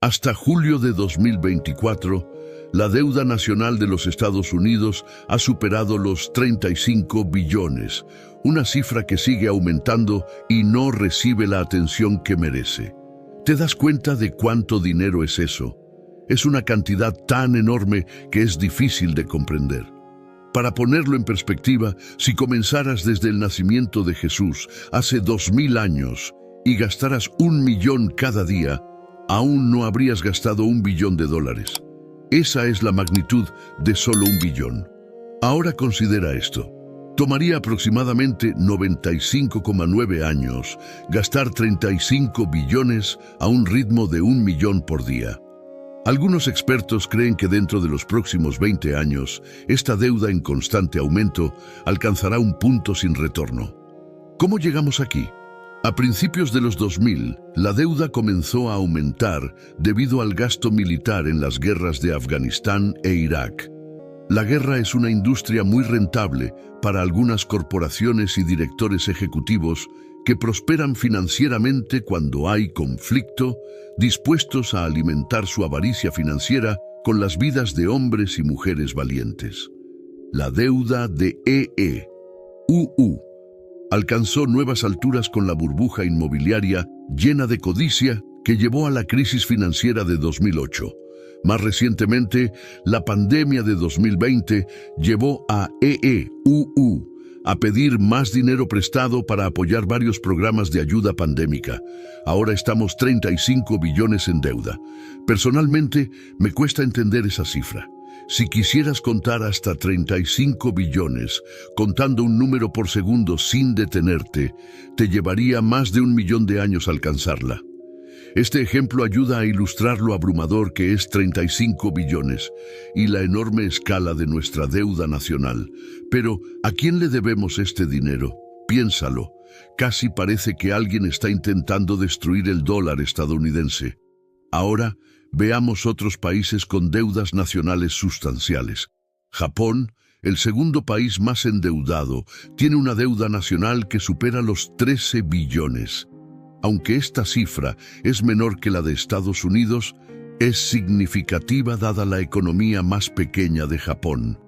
Hasta julio de 2024, la deuda nacional de los Estados Unidos ha superado los 35 billones, una cifra que sigue aumentando y no recibe la atención que merece. ¿Te das cuenta de cuánto dinero es eso? Es una cantidad tan enorme que es difícil de comprender. Para ponerlo en perspectiva, si comenzaras desde el nacimiento de Jesús hace 2000 años y gastaras 1 millón cada día, aún no habrías gastado $1 billón. Esa es la magnitud de solo 1 billón. Ahora considera esto. Tomaría aproximadamente 95,9 años gastar 35 billones a un ritmo de 1 millón por día. Algunos expertos creen que dentro de los próximos 20 años, esta deuda en constante aumento alcanzará un punto sin retorno. ¿Cómo llegamos aquí? A principios de los 2000, la deuda comenzó a aumentar debido al gasto militar en las guerras de Afganistán e Irak. La guerra es una industria muy rentable para algunas corporaciones y directores ejecutivos que prosperan financieramente cuando hay conflicto, dispuestos a alimentar su avaricia financiera con las vidas de hombres y mujeres valientes. La deuda de EE.UU alcanzó nuevas alturas con la burbuja inmobiliaria llena de codicia que llevó a la crisis financiera de 2008. Más recientemente, la pandemia de 2020 llevó a EE.UU a pedir más dinero prestado para apoyar varios programas de ayuda pandémica. Ahora estamos 35 billones en deuda. Personalmente, me cuesta entender esa cifra. Si quisieras contar hasta 35 billones, contando un número por segundo sin detenerte, te llevaría más de 1 millón de años alcanzarla. Este ejemplo ayuda a ilustrar lo abrumador que es 35 billones y la enorme escala de nuestra deuda nacional. Pero, ¿a quién le debemos este dinero? Piénsalo. Casi parece que alguien está intentando destruir el dólar estadounidense. Ahora, veamos otros países con deudas nacionales sustanciales. Japón, el segundo país más endeudado, tiene una deuda nacional que supera los 13 billones. Aunque esta cifra es menor que la de Estados Unidos, es significativa dada la economía más pequeña de Japón.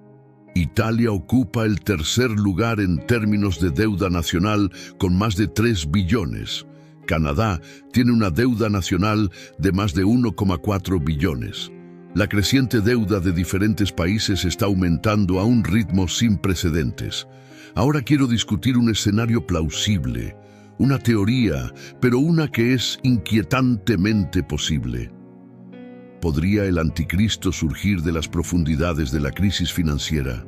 Italia ocupa el tercer lugar en términos de deuda nacional con más de 3 billones. Canadá tiene una deuda nacional de más de 1,4 billones. La creciente deuda de diferentes países está aumentando a un ritmo sin precedentes. Ahora quiero discutir un escenario plausible, una teoría, pero una que es inquietantemente posible. ¿Podría el anticristo surgir de las profundidades de la crisis financiera?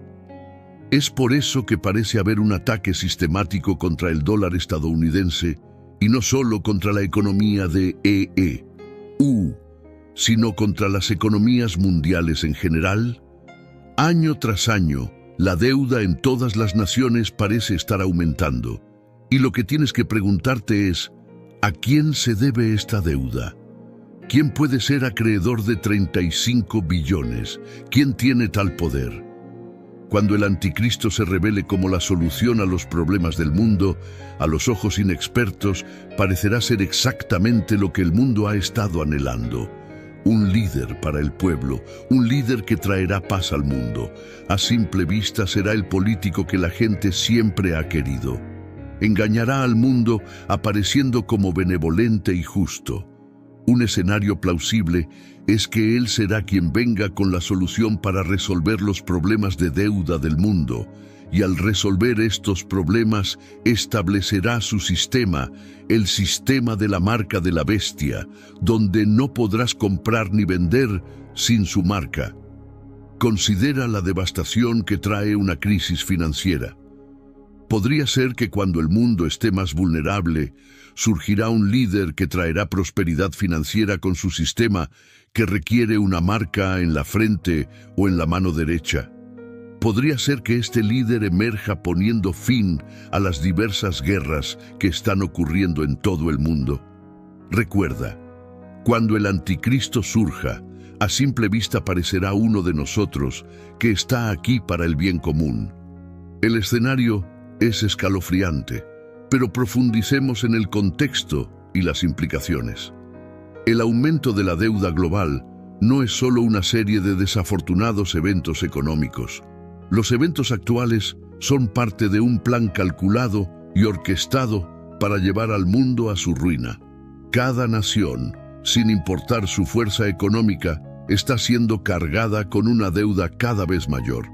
Es por eso que parece haber un ataque sistemático contra el dólar estadounidense, y no solo contra la economía de EE.UU, sino contra las economías mundiales en general. Año tras año, la deuda en todas las naciones parece estar aumentando. Y lo que tienes que preguntarte es, ¿a quién se debe esta deuda? ¿Quién puede ser acreedor de 35 billones? ¿Quién tiene tal poder? Cuando el anticristo se revele como la solución a los problemas del mundo, a los ojos inexpertos, parecerá ser exactamente lo que el mundo ha estado anhelando. Un líder para el pueblo, un líder que traerá paz al mundo. A simple vista será el político que la gente siempre ha querido. Engañará al mundo apareciendo como benevolente y justo. Un escenario plausible es que él será quien venga con la solución para resolver los problemas de deuda del mundo, y al resolver estos problemas establecerá su sistema, el sistema de la marca de la bestia, donde no podrás comprar ni vender sin su marca. Considera la devastación que trae una crisis financiera. Podría ser que cuando el mundo esté más vulnerable, surgirá un líder que traerá prosperidad financiera con su sistema que requiere una marca en la frente o en la mano derecha. Podría ser que este líder emerja poniendo fin a las diversas guerras que están ocurriendo en todo el mundo. Recuerda, cuando el anticristo surja, a simple vista parecerá uno de nosotros que está aquí para el bien común. El escenario es escalofriante, pero profundicemos en el contexto y las implicaciones. El aumento de la deuda global no es solo una serie de desafortunados eventos económicos. Los eventos actuales son parte de un plan calculado y orquestado para llevar al mundo a su ruina. Cada nación, sin importar su fuerza económica, está siendo cargada con una deuda cada vez mayor.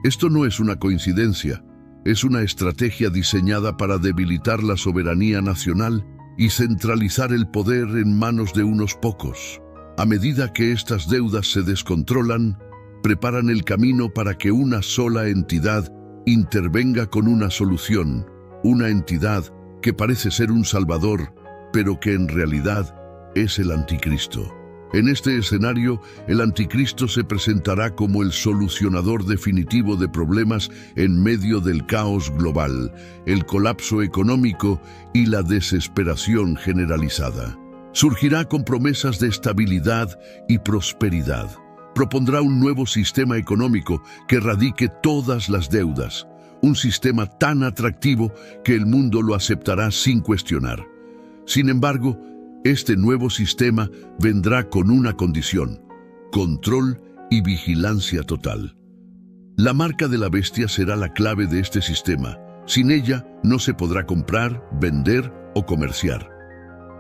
Esto no es una coincidencia, es una estrategia diseñada para debilitar la soberanía nacional y centralizar el poder en manos de unos pocos. A medida que estas deudas se descontrolan, preparan el camino para que una sola entidad intervenga con una solución, una entidad que parece ser un salvador, pero que en realidad es el anticristo. En este escenario, el anticristo se presentará como el solucionador definitivo de problemas en medio del caos global, el colapso económico y la desesperación generalizada. Surgirá con promesas de estabilidad y prosperidad. Propondrá un nuevo sistema económico que erradique todas las deudas, un sistema tan atractivo que el mundo lo aceptará sin cuestionar. Sin embargo, este nuevo sistema vendrá con una condición: control y vigilancia total. La marca de la bestia será la clave de este sistema. Sin ella no se podrá comprar, vender o comerciar.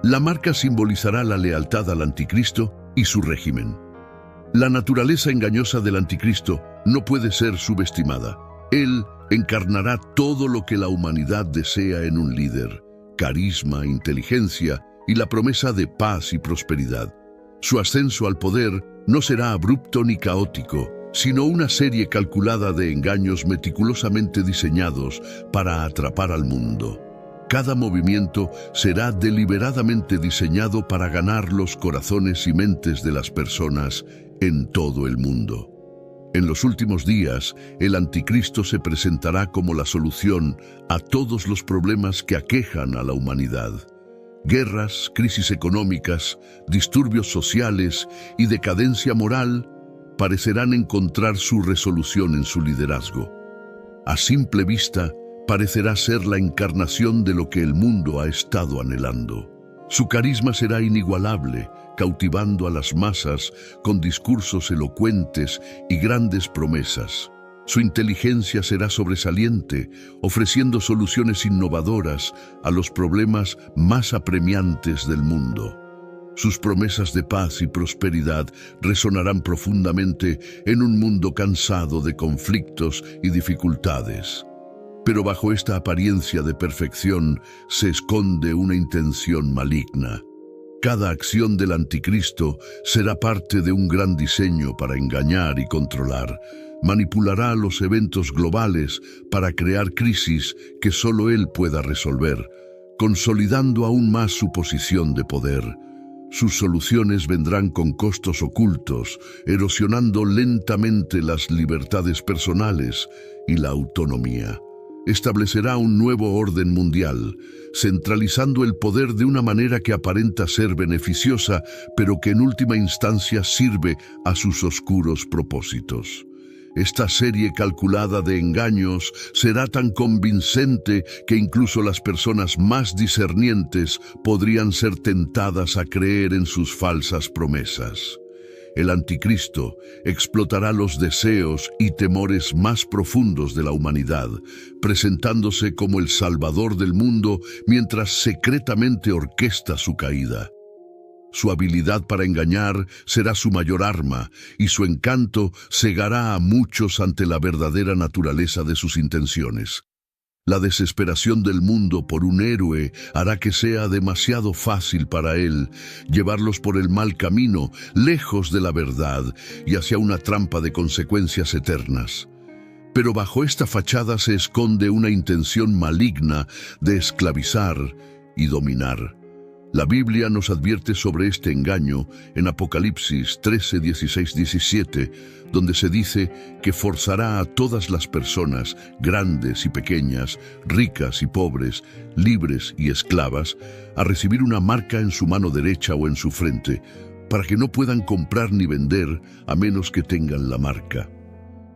La marca simbolizará la lealtad al anticristo y su régimen. La naturaleza engañosa del anticristo no puede ser subestimada. Él encarnará todo lo que la humanidad desea en un líder: carisma, inteligencia y la promesa de paz y prosperidad. Su ascenso al poder no será abrupto ni caótico, sino una serie calculada de engaños meticulosamente diseñados para atrapar al mundo. Cada movimiento será deliberadamente diseñado para ganar los corazones y mentes de las personas en todo el mundo. En los últimos días, el anticristo se presentará como la solución a todos los problemas que aquejan a la humanidad. Guerras, crisis económicas, disturbios sociales y decadencia moral parecerán encontrar su resolución en su liderazgo. A simple vista, parecerá ser la encarnación de lo que el mundo ha estado anhelando. Su carisma será inigualable, cautivando a las masas con discursos elocuentes y grandes promesas. Su inteligencia será sobresaliente, ofreciendo soluciones innovadoras a los problemas más apremiantes del mundo. Sus promesas de paz y prosperidad resonarán profundamente en un mundo cansado de conflictos y dificultades. Pero bajo esta apariencia de perfección se esconde una intención maligna. Cada acción del anticristo será parte de un gran diseño para engañar y controlar. Manipulará los eventos globales para crear crisis que solo él pueda resolver, consolidando aún más su posición de poder. Sus soluciones vendrán con costos ocultos, erosionando lentamente las libertades personales y la autonomía. Establecerá un nuevo orden mundial, centralizando el poder de una manera que aparenta ser beneficiosa, pero que en última instancia sirve a sus oscuros propósitos. Esta serie calculada de engaños será tan convincente que incluso las personas más discernientes podrían ser tentadas a creer en sus falsas promesas. El anticristo explotará los deseos y temores más profundos de la humanidad, presentándose como el salvador del mundo mientras secretamente orquesta su caída. Su habilidad para engañar será su mayor arma, y su encanto cegará a muchos ante la verdadera naturaleza de sus intenciones. La desesperación del mundo por un héroe hará que sea demasiado fácil para él llevarlos por el mal camino, lejos de la verdad y hacia una trampa de consecuencias eternas. Pero bajo esta fachada se esconde una intención maligna de esclavizar y dominar. La Biblia nos advierte sobre este engaño en Apocalipsis 13, 16, 17, donde se dice que forzará a todas las personas, grandes y pequeñas, ricas y pobres, libres y esclavas, a recibir una marca en su mano derecha o en su frente, para que no puedan comprar ni vender a menos que tengan la marca.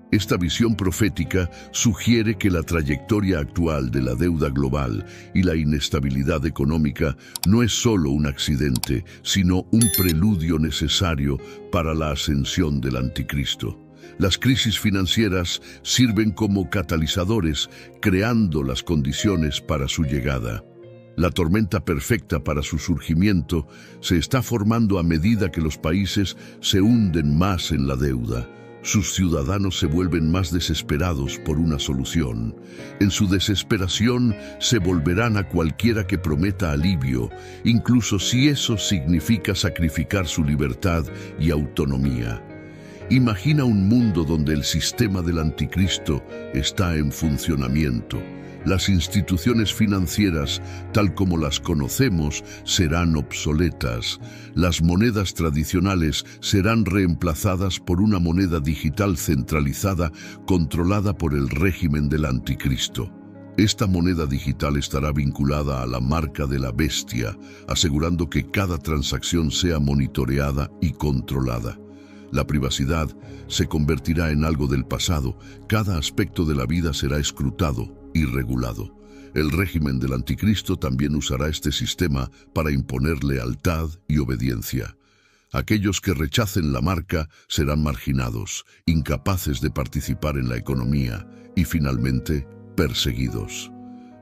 Esta visión profética sugiere que la trayectoria actual de la deuda global y la inestabilidad económica no es solo un accidente, sino un preludio necesario para la ascensión del anticristo. Las crisis financieras sirven como catalizadores, creando las condiciones para su llegada. La tormenta perfecta para su surgimiento se está formando a medida que los países se hunden más en la deuda. Sus ciudadanos se vuelven más desesperados por una solución. En su desesperación se volverán a cualquiera que prometa alivio, incluso si eso significa sacrificar su libertad y autonomía. Imagina un mundo donde el sistema del anticristo está en funcionamiento. Las instituciones financieras, tal como las conocemos, serán obsoletas. Las monedas tradicionales serán reemplazadas por una moneda digital centralizada controlada por el régimen del anticristo. Esta moneda digital estará vinculada a la marca de la bestia, asegurando que cada transacción sea monitoreada y controlada. La privacidad se convertirá en algo del pasado. Cada aspecto de la vida será escrutado y regulado. El régimen del anticristo también usará este sistema para imponer lealtad y obediencia. Aquellos que rechacen la marca serán marginados, incapaces de participar en la economía y, finalmente, perseguidos.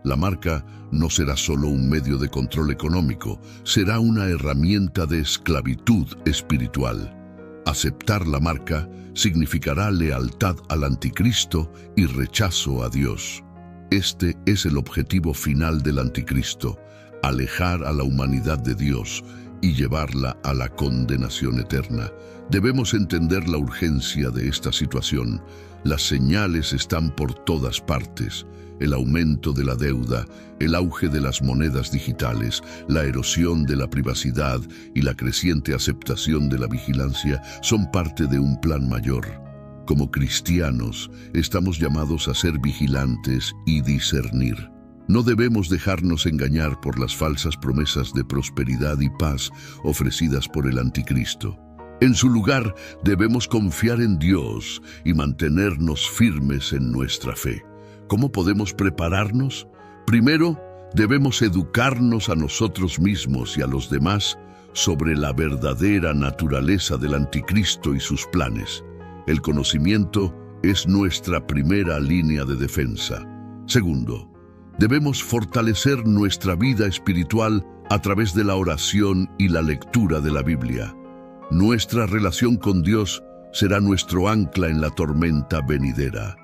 La marca no será solo un medio de control económico, será una herramienta de esclavitud espiritual. Aceptar la marca significará lealtad al anticristo y rechazo a Dios. Este es el objetivo final del anticristo: alejar a la humanidad de Dios y llevarla a la condenación eterna. Debemos entender la urgencia de esta situación. Las señales están por todas partes. El aumento de la deuda, el auge de las monedas digitales, la erosión de la privacidad y la creciente aceptación de la vigilancia son parte de un plan mayor. Como cristianos, estamos llamados a ser vigilantes y discernir. No debemos dejarnos engañar por las falsas promesas de prosperidad y paz ofrecidas por el anticristo. En su lugar, debemos confiar en Dios y mantenernos firmes en nuestra fe. ¿Cómo podemos prepararnos? Primero, debemos educarnos a nosotros mismos y a los demás sobre la verdadera naturaleza del anticristo y sus planes. El conocimiento es nuestra primera línea de defensa. Segundo, debemos fortalecer nuestra vida espiritual a través de la oración y la lectura de la Biblia. Nuestra relación con Dios será nuestro ancla en la tormenta venidera.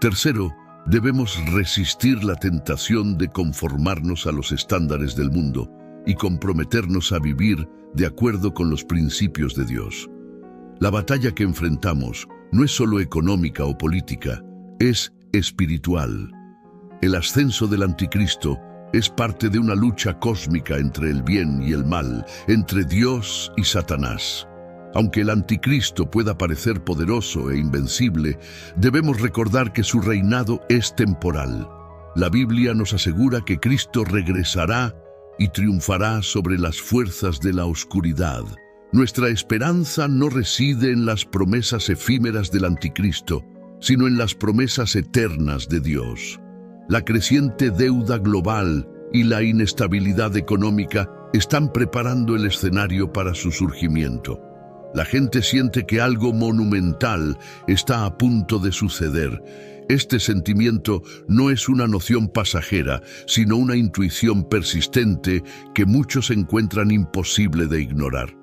Tercero, debemos resistir la tentación de conformarnos a los estándares del mundo y comprometernos a vivir de acuerdo con los principios de Dios. La batalla que enfrentamos no es solo económica o política, es espiritual. El ascenso del anticristo es parte de una lucha cósmica entre el bien y el mal, entre Dios y Satanás. Aunque el anticristo pueda parecer poderoso e invencible, debemos recordar que su reinado es temporal. La Biblia nos asegura que Cristo regresará y triunfará sobre las fuerzas de la oscuridad. Nuestra esperanza no reside en las promesas efímeras del anticristo, sino en las promesas eternas de Dios. La creciente deuda global y la inestabilidad económica están preparando el escenario para su surgimiento. La gente siente que algo monumental está a punto de suceder. Este sentimiento no es una noción pasajera, sino una intuición persistente que muchos encuentran imposible de ignorar.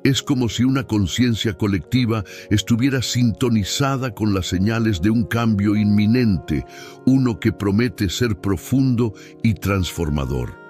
Es como si una conciencia colectiva estuviera sintonizada con las señales de un cambio inminente, uno que promete ser profundo y transformador.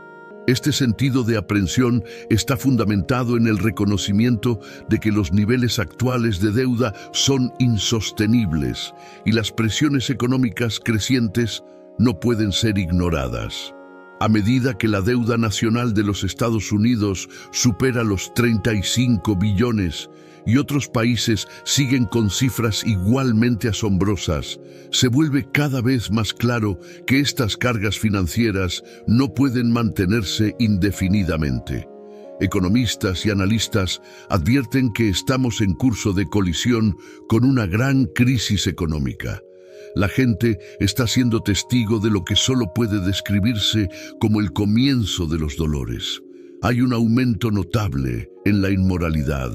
Este sentido de aprensión está fundamentado en el reconocimiento de que los niveles actuales de deuda son insostenibles y las presiones económicas crecientes no pueden ser ignoradas. A medida que la deuda nacional de los Estados Unidos supera los 35 billones y otros países siguen con cifras igualmente asombrosas, se vuelve cada vez más claro que estas cargas financieras no pueden mantenerse indefinidamente. economistas y analistas advierten que estamos en curso de colisión con una gran crisis económica. La gente está siendo testigo de lo que solo puede describirse como el comienzo de los dolores. Hay un aumento notable en la inmoralidad,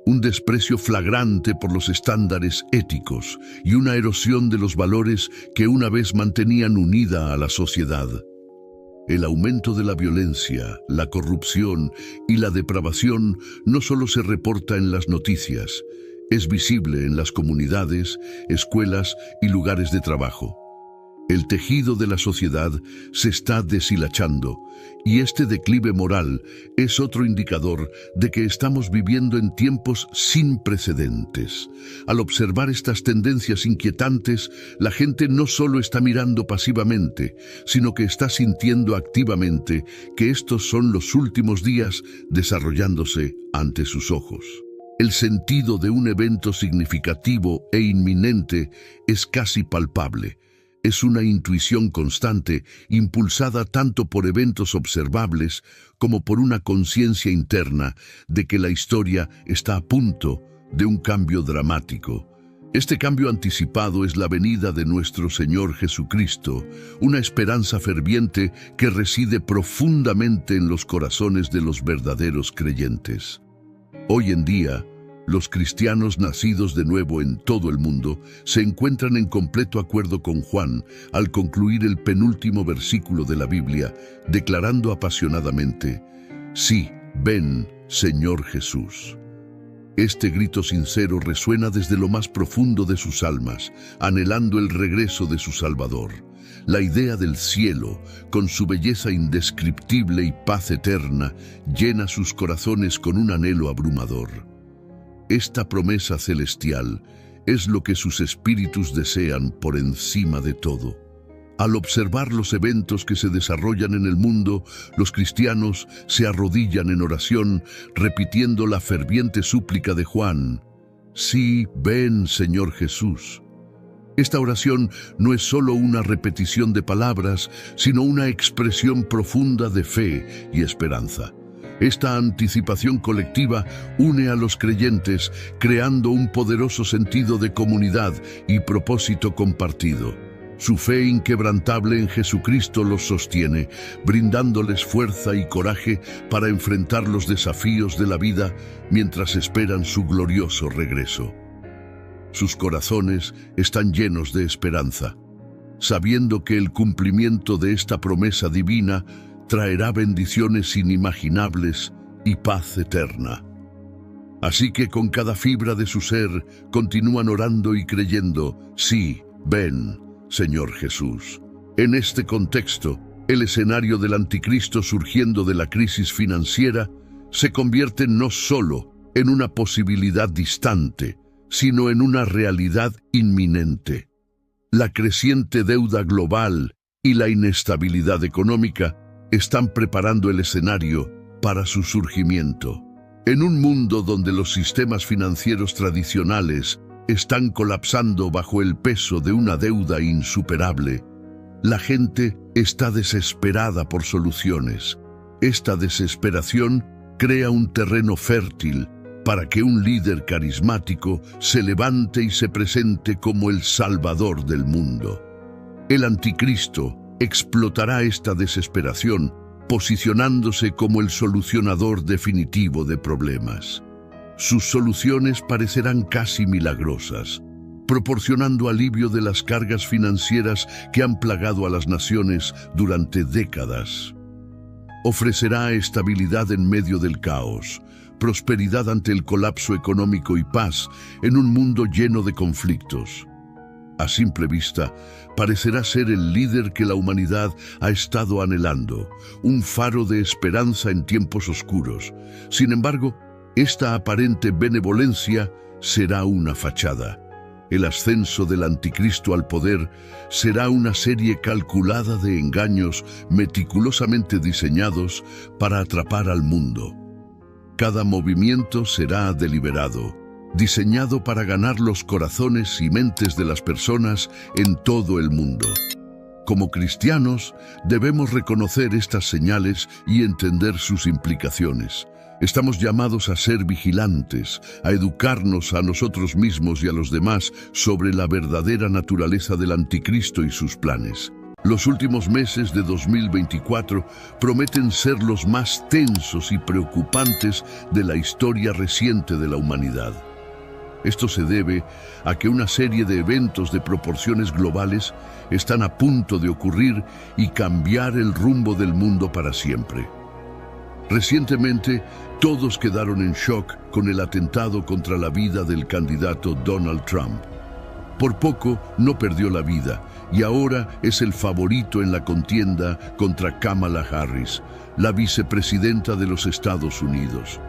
un desprecio flagrante por los estándares éticos y una erosión de los valores que una vez mantenían unida a la sociedad. El aumento de la violencia, la corrupción y la depravación no solo se reporta en las noticias, es visible en las comunidades, escuelas y lugares de trabajo. El tejido de la sociedad se está deshilachando y este declive moral es otro indicador de que estamos viviendo en tiempos sin precedentes. Al observar estas tendencias inquietantes, la gente no solo está mirando pasivamente, sino que está sintiendo activamente que estos son los últimos días desarrollándose ante sus ojos. El sentido de un evento significativo e inminente es casi palpable. Es una intuición constante, impulsada tanto por eventos observables como por una conciencia interna de que la historia está a punto de un cambio dramático. Este cambio anticipado es la venida de nuestro Señor Jesucristo, una esperanza ferviente que reside profundamente en los corazones de los verdaderos creyentes. Hoy en día, los cristianos nacidos de nuevo en todo el mundo se encuentran en completo acuerdo con Juan al concluir el penúltimo versículo de la Biblia, declarando apasionadamente: «Sí, ven, Señor Jesús». Este grito sincero resuena desde lo más profundo de sus almas, anhelando el regreso de su Salvador. La idea del cielo, con su belleza indescriptible y paz eterna, llena sus corazones con un anhelo abrumador. Esta promesa celestial es lo que sus espíritus desean por encima de todo. Al observar los eventos que se desarrollan en el mundo, los cristianos se arrodillan en oración, repitiendo la ferviente súplica de Juan: «Sí, ven, Señor Jesús». Esta oración no es solo una repetición de palabras, sino una expresión profunda de fe y esperanza. Esta anticipación colectiva une a los creyentes, creando un poderoso sentido de comunidad y propósito compartido. Su fe inquebrantable en Jesucristo los sostiene, brindándoles fuerza y coraje para enfrentar los desafíos de la vida mientras esperan su glorioso regreso. Sus corazones están llenos de esperanza, sabiendo que el cumplimiento de esta promesa divina traerá bendiciones inimaginables y paz eterna. Así que con cada fibra de su ser continúan orando y creyendo: «Sí, ven, Señor Jesús». En este contexto, el escenario del anticristo surgiendo de la crisis financiera se convierte no solo en una posibilidad distante, sino en una realidad inminente. La creciente deuda global y la inestabilidad económica están preparando el escenario para su surgimiento. En un mundo donde los sistemas financieros tradicionales están colapsando bajo el peso de una deuda insuperable, la gente está desesperada por soluciones. Esta desesperación crea un terreno fértil para que un líder carismático se levante y se presente como el Salvador del mundo. El anticristo explotará esta desesperación, posicionándose como el solucionador definitivo de problemas. Sus soluciones parecerán casi milagrosas, proporcionando alivio de las cargas financieras que han plagado a las naciones durante décadas. Ofrecerá estabilidad en medio del caos, prosperidad ante el colapso económico y paz en un mundo lleno de conflictos. A simple vista, parecerá ser el líder que la humanidad ha estado anhelando, un faro de esperanza en tiempos oscuros. Sin embargo, esta aparente benevolencia será una fachada. El ascenso del anticristo al poder será una serie calculada de engaños meticulosamente diseñados para atrapar al mundo. Cada movimiento será deliberado, diseñado para ganar los corazones y mentes de las personas en todo el mundo. Como cristianos, debemos reconocer estas señales y entender sus implicaciones. Estamos llamados a ser vigilantes, a educarnos a nosotros mismos y a los demás sobre la verdadera naturaleza del anticristo y sus planes. Los últimos meses de 2024 prometen ser los más tensos y preocupantes de la historia reciente de la humanidad. Esto se debe a que una serie de eventos de proporciones globales están a punto de ocurrir y cambiar el rumbo del mundo para siempre. Recientemente, todos quedaron en shock con el atentado contra la vida del candidato Donald Trump. Por poco no perdió la vida y ahora es el favorito en la contienda contra Kamala Harris, la vicepresidenta de los Estados Unidos.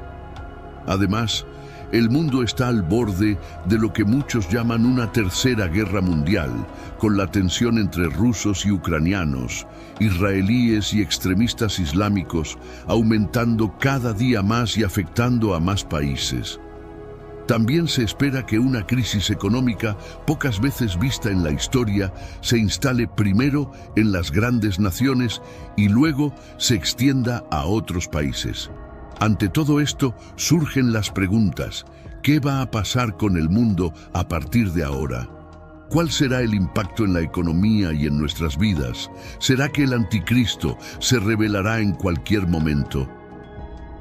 Además, el mundo está al borde de lo que muchos llaman una tercera guerra mundial, con la tensión entre rusos y ucranianos, israelíes y extremistas islámicos aumentando cada día más y afectando a más países. También se espera que una crisis económica pocas veces vista en la historia se instale primero en las grandes naciones y luego se extienda a otros países. Ante todo esto surgen las preguntas: ¿qué va a pasar con el mundo a partir de ahora? ¿Cuál será el impacto en la economía y en nuestras vidas? ¿Será que el anticristo se revelará en cualquier momento?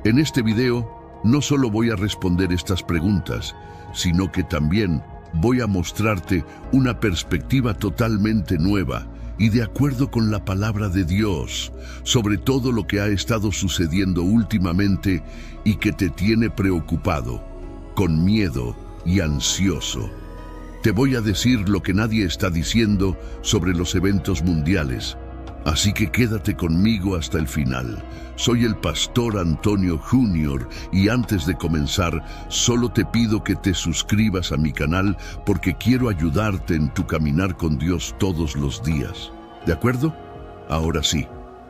En este video no solo voy a responder estas preguntas, sino que también voy a mostrarte una perspectiva totalmente nueva y de acuerdo con la palabra de Dios sobre todo lo que ha estado sucediendo últimamente y que te tiene preocupado, con miedo y ansioso. Te voy a decir lo que nadie está diciendo sobre los eventos mundiales, así que quédate conmigo hasta el final. Soy el pastor Antonio Jr. y antes de comenzar, solo te pido que te suscribas a mi canal porque quiero ayudarte en tu caminar con Dios todos los días. ¿De acuerdo? Ahora sí,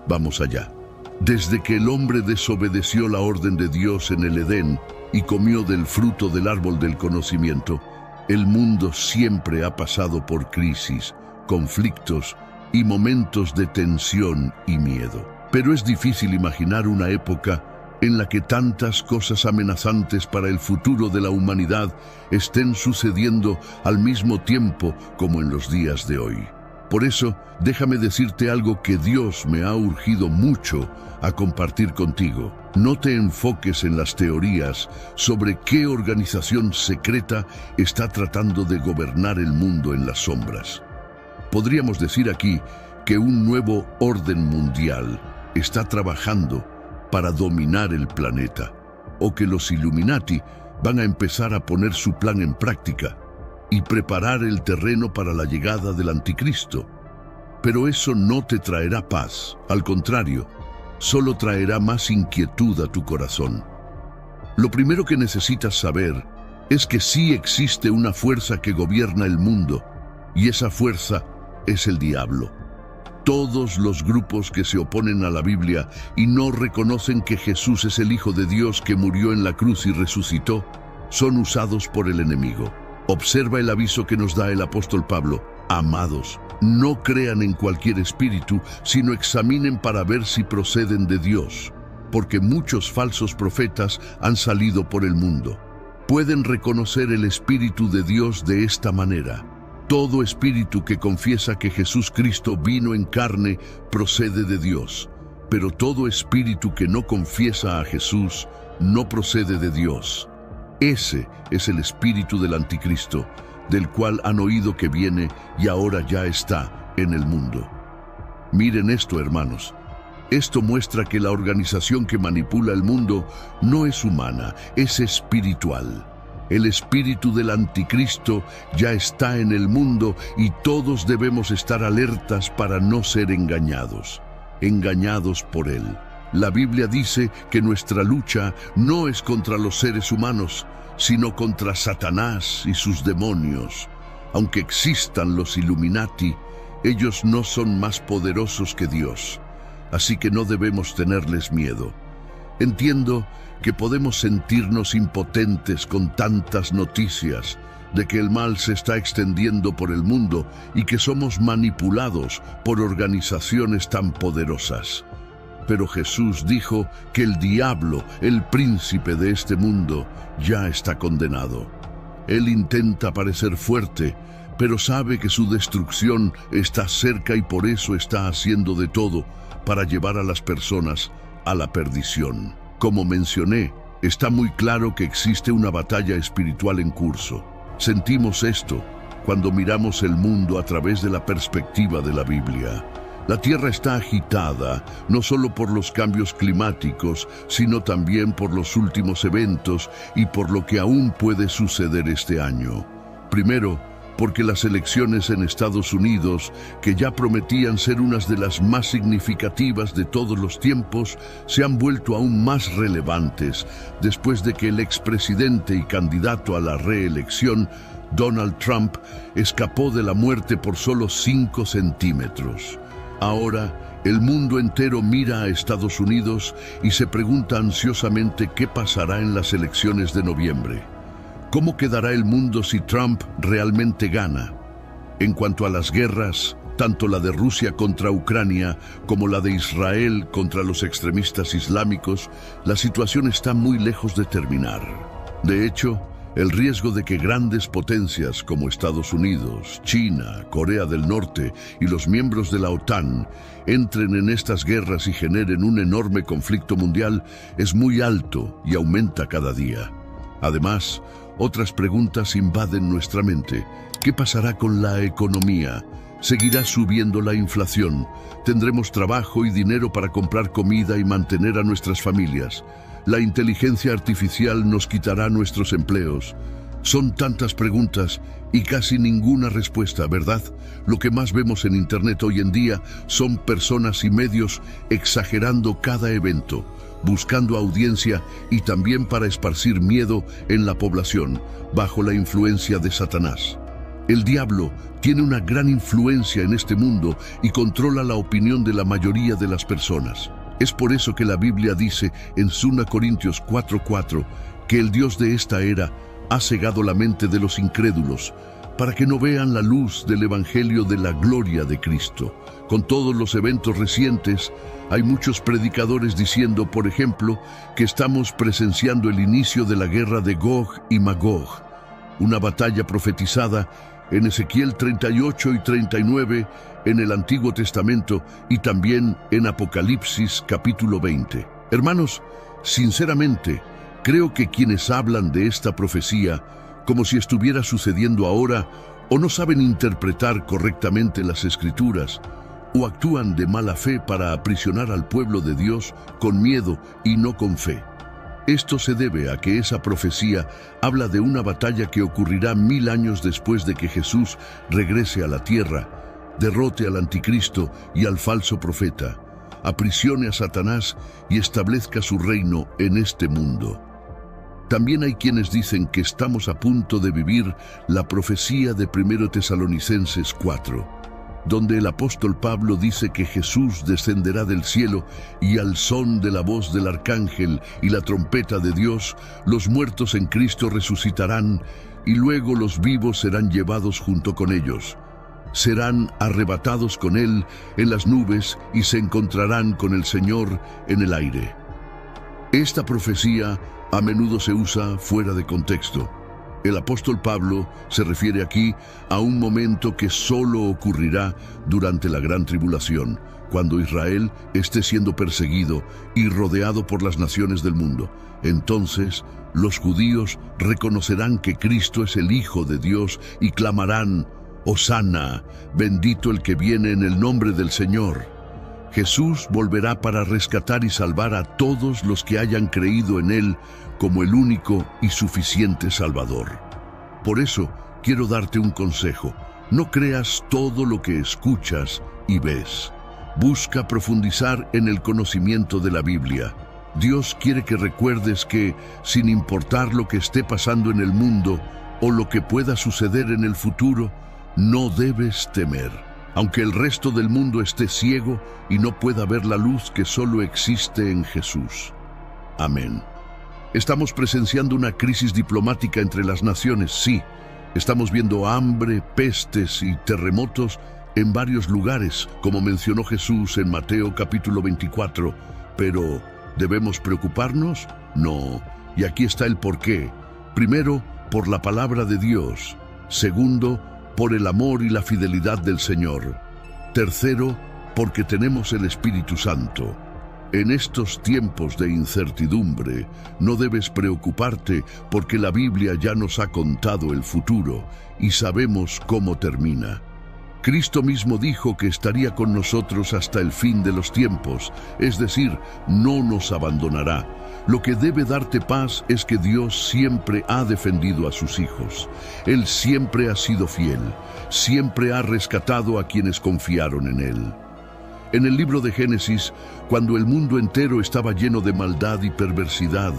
vamos allá. Desde que el hombre desobedeció la orden de Dios en el Edén y comió del fruto del árbol del conocimiento, el mundo siempre ha pasado por crisis, conflictos y momentos de tensión y miedo. Pero es difícil imaginar una época en la que tantas cosas amenazantes para el futuro de la humanidad estén sucediendo al mismo tiempo como en los días de hoy. Por eso, déjame decirte algo que Dios me ha urgido mucho a compartir contigo. No te enfoques en las teorías sobre qué organización secreta está tratando de gobernar el mundo en las sombras. Podríamos decir aquí que un nuevo orden mundial está trabajando para dominar el planeta, o que los Illuminati van a empezar a poner su plan en práctica y preparar el terreno para la llegada del anticristo. Pero eso no te traerá paz, al contrario, solo traerá más inquietud a tu corazón. Lo primero que necesitas saber es que sí existe una fuerza que gobierna el mundo, y esa fuerza es el diablo. Todos los grupos que se oponen a la Biblia y no reconocen que Jesús es el Hijo de Dios que murió en la cruz y resucitó, son usados por el enemigo. Observa el aviso que nos da el apóstol Pablo: amados, no crean en cualquier espíritu, sino examinen para ver si proceden de Dios, porque muchos falsos profetas han salido por el mundo. Pueden reconocer el Espíritu de Dios de esta manera: todo espíritu que confiesa que Jesús Cristo vino en carne procede de Dios, pero todo espíritu que no confiesa a Jesús no procede de Dios. Ese es el espíritu del anticristo, del cual han oído que viene y ahora ya está en el mundo. Miren esto, hermanos. Esto muestra que la organización que manipula el mundo no es humana, es espiritual. El espíritu del anticristo ya está en el mundo y todos debemos estar alertas para no ser engañados por él. La Biblia dice que nuestra lucha no es contra los seres humanos, sino contra Satanás y sus demonios. Aunque existan los Illuminati, ellos no son más poderosos que Dios, así que no debemos tenerles miedo. Entiendo que podemos sentirnos impotentes con tantas noticias de que el mal se está extendiendo por el mundo y que somos manipulados por organizaciones tan poderosas. Pero Jesús dijo que el diablo, el príncipe de este mundo, ya está condenado. Él intenta parecer fuerte, pero sabe que su destrucción está cerca y por eso está haciendo de todo para llevar a las personas a la perdición. Como mencioné, está muy claro que existe una batalla espiritual en curso. Sentimos esto cuando miramos el mundo a través de la perspectiva de la Biblia. La Tierra está agitada, no solo por los cambios climáticos, sino también por los últimos eventos y por lo que aún puede suceder este año. Primero, porque las elecciones en Estados Unidos, que ya prometían ser unas de las más significativas de todos los tiempos, se han vuelto aún más relevantes después de que el expresidente y candidato a la reelección, Donald Trump, escapó de la muerte por solo 5 centímetros. Ahora, el mundo entero mira a Estados Unidos y se pregunta ansiosamente qué pasará en las elecciones de noviembre. ¿Cómo quedará el mundo si Trump realmente gana? En cuanto a las guerras, tanto la de Rusia contra Ucrania como la de Israel contra los extremistas islámicos, la situación está muy lejos de terminar. De hecho, el riesgo de que grandes potencias como Estados Unidos, China, Corea del Norte y los miembros de la OTAN entren en estas guerras y generen un enorme conflicto mundial es muy alto y aumenta cada día. Además, otras preguntas invaden nuestra mente. ¿Qué pasará con la economía? ¿Seguirá subiendo la inflación? ¿Tendremos trabajo y dinero para comprar comida y mantener a nuestras familias? ¿La inteligencia artificial nos quitará nuestros empleos? Son tantas preguntas y casi ninguna respuesta, ¿verdad? Lo que más vemos en Internet hoy en día son personas y medios exagerando cada evento, buscando audiencia y también para esparcir miedo en la población, bajo la influencia de Satanás. El diablo tiene una gran influencia en este mundo y controla la opinión de la mayoría de las personas. Es por eso que la Biblia dice en 2 Corintios 4:4 que el Dios de esta era ha cegado la mente de los incrédulos para que no vean la luz del Evangelio de la gloria de Cristo. Con todos los eventos recientes, hay muchos predicadores diciendo, por ejemplo, que estamos presenciando el inicio de la guerra de Gog y Magog, una batalla profetizada en Ezequiel 38 y 39, en el Antiguo Testamento y también en Apocalipsis capítulo 20. Hermanos, sinceramente, creo que quienes hablan de esta profecía como si estuviera sucediendo ahora, o no saben interpretar correctamente las Escrituras, o actúan de mala fe para aprisionar al pueblo de Dios con miedo y no con fe. Esto se debe a que esa profecía habla de una batalla que ocurrirá 1000 años después de que Jesús regrese a la tierra, derrote al anticristo y al falso profeta, aprisione a Satanás y establezca su reino en este mundo. También hay quienes dicen que estamos a punto de vivir la profecía de 1 Tesalonicenses 4, donde el apóstol Pablo dice que Jesús descenderá del cielo y al son de la voz del arcángel y la trompeta de Dios, los muertos en Cristo resucitarán y luego los vivos serán llevados junto con ellos. Serán arrebatados con Él en las nubes y se encontrarán con el Señor en el aire. Esta profecía a menudo se usa fuera de contexto. El apóstol Pablo se refiere aquí a un momento que solo ocurrirá durante la gran tribulación, cuando Israel esté siendo perseguido y rodeado por las naciones del mundo. Entonces, los judíos reconocerán que Cristo es el Hijo de Dios y clamarán: «Hosana, bendito el que viene en el nombre del Señor». Jesús volverá para rescatar y salvar a todos los que hayan creído en Él como el único y suficiente Salvador. Por eso, quiero darte un consejo. No creas todo lo que escuchas y ves. Busca profundizar en el conocimiento de la Biblia. Dios quiere que recuerdes que, sin importar lo que esté pasando en el mundo o lo que pueda suceder en el futuro, no debes temer. Aunque el resto del mundo esté ciego y no pueda ver la luz que solo existe en Jesús. Amén. ¿Estamos presenciando una crisis diplomática entre las naciones? Sí. Estamos viendo hambre, pestes y terremotos en varios lugares, como mencionó Jesús en Mateo capítulo 24. Pero, ¿debemos preocuparnos? No. Y aquí está el porqué. Primero, por la palabra de Dios. Segundo, por el amor y la fidelidad del Señor. Tercero, porque tenemos el Espíritu Santo. En estos tiempos de incertidumbre, no debes preocuparte porque la Biblia ya nos ha contado el futuro y sabemos cómo termina. Cristo mismo dijo que estaría con nosotros hasta el fin de los tiempos, es decir, no nos abandonará. Lo que debe darte paz es que Dios siempre ha defendido a sus hijos. Él siempre ha sido fiel, siempre ha rescatado a quienes confiaron en Él. En el libro de Génesis, cuando el mundo entero estaba lleno de maldad y perversidad,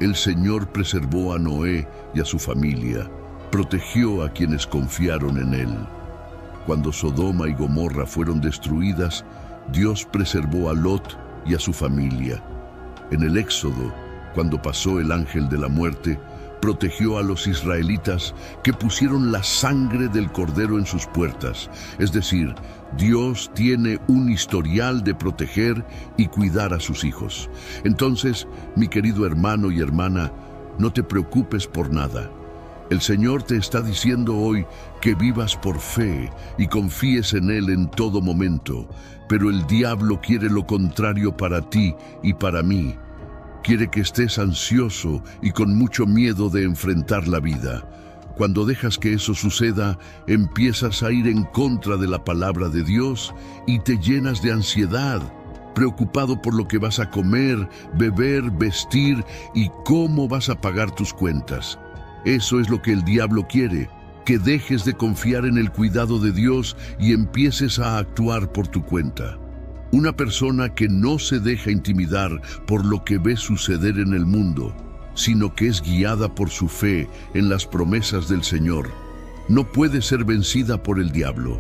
el Señor preservó a Noé y a su familia, protegió a quienes confiaron en Él. Cuando Sodoma y Gomorra fueron destruidas, Dios preservó a Lot y a su familia. En el Éxodo, cuando pasó el ángel de la muerte, protegió a los israelitas que pusieron la sangre del cordero en sus puertas. Es decir, Dios tiene un historial de proteger y cuidar a sus hijos. Entonces, mi querido hermano y hermana, no te preocupes por nada. El Señor te está diciendo hoy que vivas por fe y confíes en Él en todo momento, pero el diablo quiere lo contrario para ti y para mí. Quiere que estés ansioso y con mucho miedo de enfrentar la vida. Cuando dejas que eso suceda, empiezas a ir en contra de la palabra de Dios y te llenas de ansiedad, preocupado por lo que vas a comer, beber, vestir y cómo vas a pagar tus cuentas. Eso es lo que el diablo quiere, que dejes de confiar en el cuidado de Dios y empieces a actuar por tu cuenta. Una persona que no se deja intimidar por lo que ve suceder en el mundo, sino que es guiada por su fe en las promesas del Señor, no puede ser vencida por el diablo.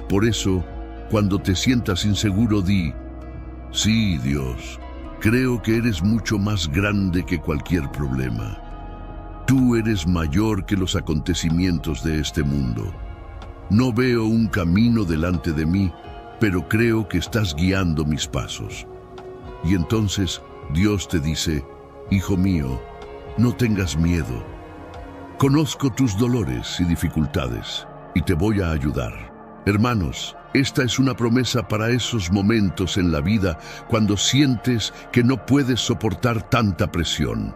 Por eso, cuando te sientas inseguro, di: sí, Dios, creo que eres mucho más grande que cualquier problema. Tú eres mayor que los acontecimientos de este mundo. No veo un camino delante de mí, pero creo que estás guiando mis pasos. Y entonces Dios te dice: hijo mío, no tengas miedo. Conozco tus dolores y dificultades, y te voy a ayudar. Hermanos, esta es una promesa para esos momentos en la vida cuando sientes que no puedes soportar tanta presión.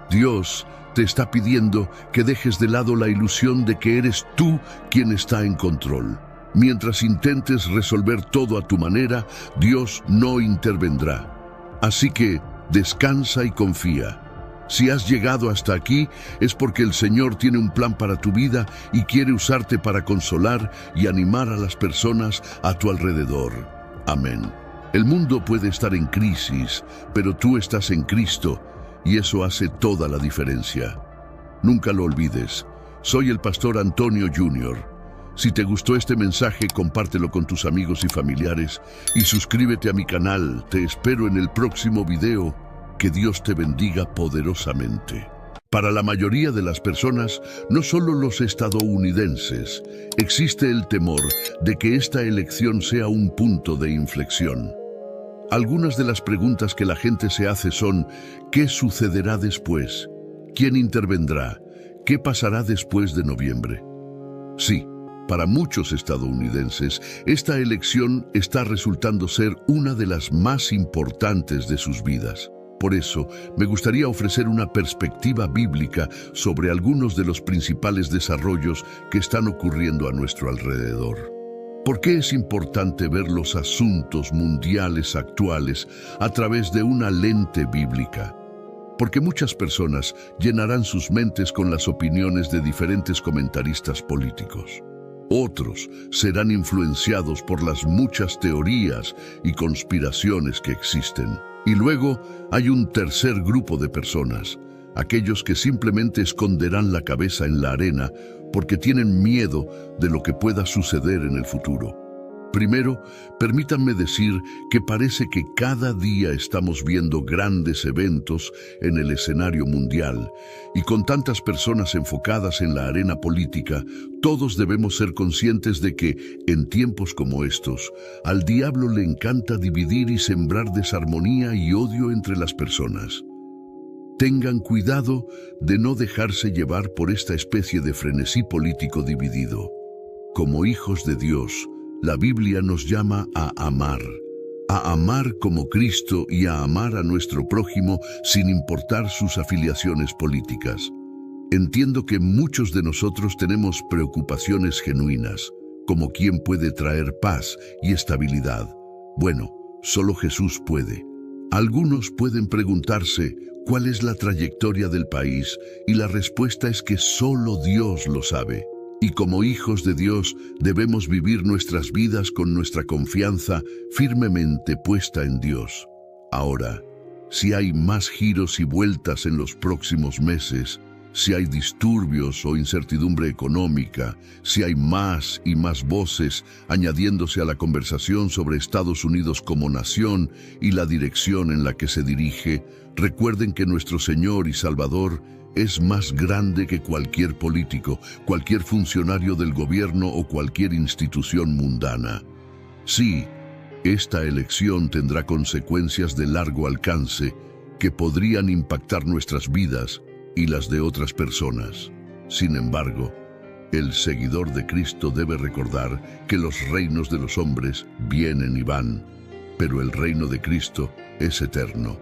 Dios te está pidiendo que dejes de lado la ilusión de que eres tú quien está en control. Mientras intentes resolver todo a tu manera, Dios no intervendrá. Así que descansa y confía. Si has llegado hasta aquí, es porque el Señor tiene un plan para tu vida y quiere usarte para consolar y animar a las personas a tu alrededor. Amén. El mundo puede estar en crisis, pero tú estás en Cristo y eso hace toda la diferencia. Nunca lo olvides. Soy el pastor Antonio Jr. Si te gustó este mensaje, compártelo con tus amigos y familiares y suscríbete a mi canal. Te espero en el próximo video. Que Dios te bendiga poderosamente. Para la mayoría de las personas, no solo los estadounidenses, existe el temor de que esta elección sea un punto de inflexión. Algunas de las preguntas que la gente se hace son: ¿qué sucederá después? ¿Quién intervendrá? ¿Qué pasará después de noviembre? Sí. Para muchos estadounidenses, esta elección está resultando ser una de las más importantes de sus vidas. Por eso, me gustaría ofrecer una perspectiva bíblica sobre algunos de los principales desarrollos que están ocurriendo a nuestro alrededor. ¿Por qué es importante ver los asuntos mundiales actuales a través de una lente bíblica? Porque muchas personas llenarán sus mentes con las opiniones de diferentes comentaristas políticos. Otros serán influenciados por las muchas teorías y conspiraciones que existen. Y luego hay un tercer grupo de personas, aquellos que simplemente esconderán la cabeza en la arena porque tienen miedo de lo que pueda suceder en el futuro. Primero, permítanme decir que parece que cada día estamos viendo grandes eventos en el escenario mundial, y con tantas personas enfocadas en la arena política, todos debemos ser conscientes de que, en tiempos como estos, al diablo le encanta dividir y sembrar desarmonía y odio entre las personas. Tengan cuidado de no dejarse llevar por esta especie de frenesí político dividido. Como hijos de Dios, la Biblia nos llama a amar como Cristo y a amar a nuestro prójimo sin importar sus afiliaciones políticas. Entiendo que muchos de nosotros tenemos preocupaciones genuinas, como quién puede traer paz y estabilidad. Bueno, solo Jesús puede. Algunos pueden preguntarse cuál es la trayectoria del país, y la respuesta es que solo Dios lo sabe. Y como hijos de Dios debemos vivir nuestras vidas con nuestra confianza firmemente puesta en Dios. Ahora, si hay más giros y vueltas en los próximos meses, si hay disturbios o incertidumbre económica, si hay más y más voces añadiéndose a la conversación sobre Estados Unidos como nación y la dirección en la que se dirige, recuerden que nuestro Señor y Salvador es más grande que cualquier político, cualquier funcionario del gobierno o cualquier institución mundana. Sí, esta elección tendrá consecuencias de largo alcance que podrían impactar nuestras vidas y las de otras personas. Sin embargo, el seguidor de Cristo debe recordar que los reinos de los hombres vienen y van, pero el reino de Cristo es eterno.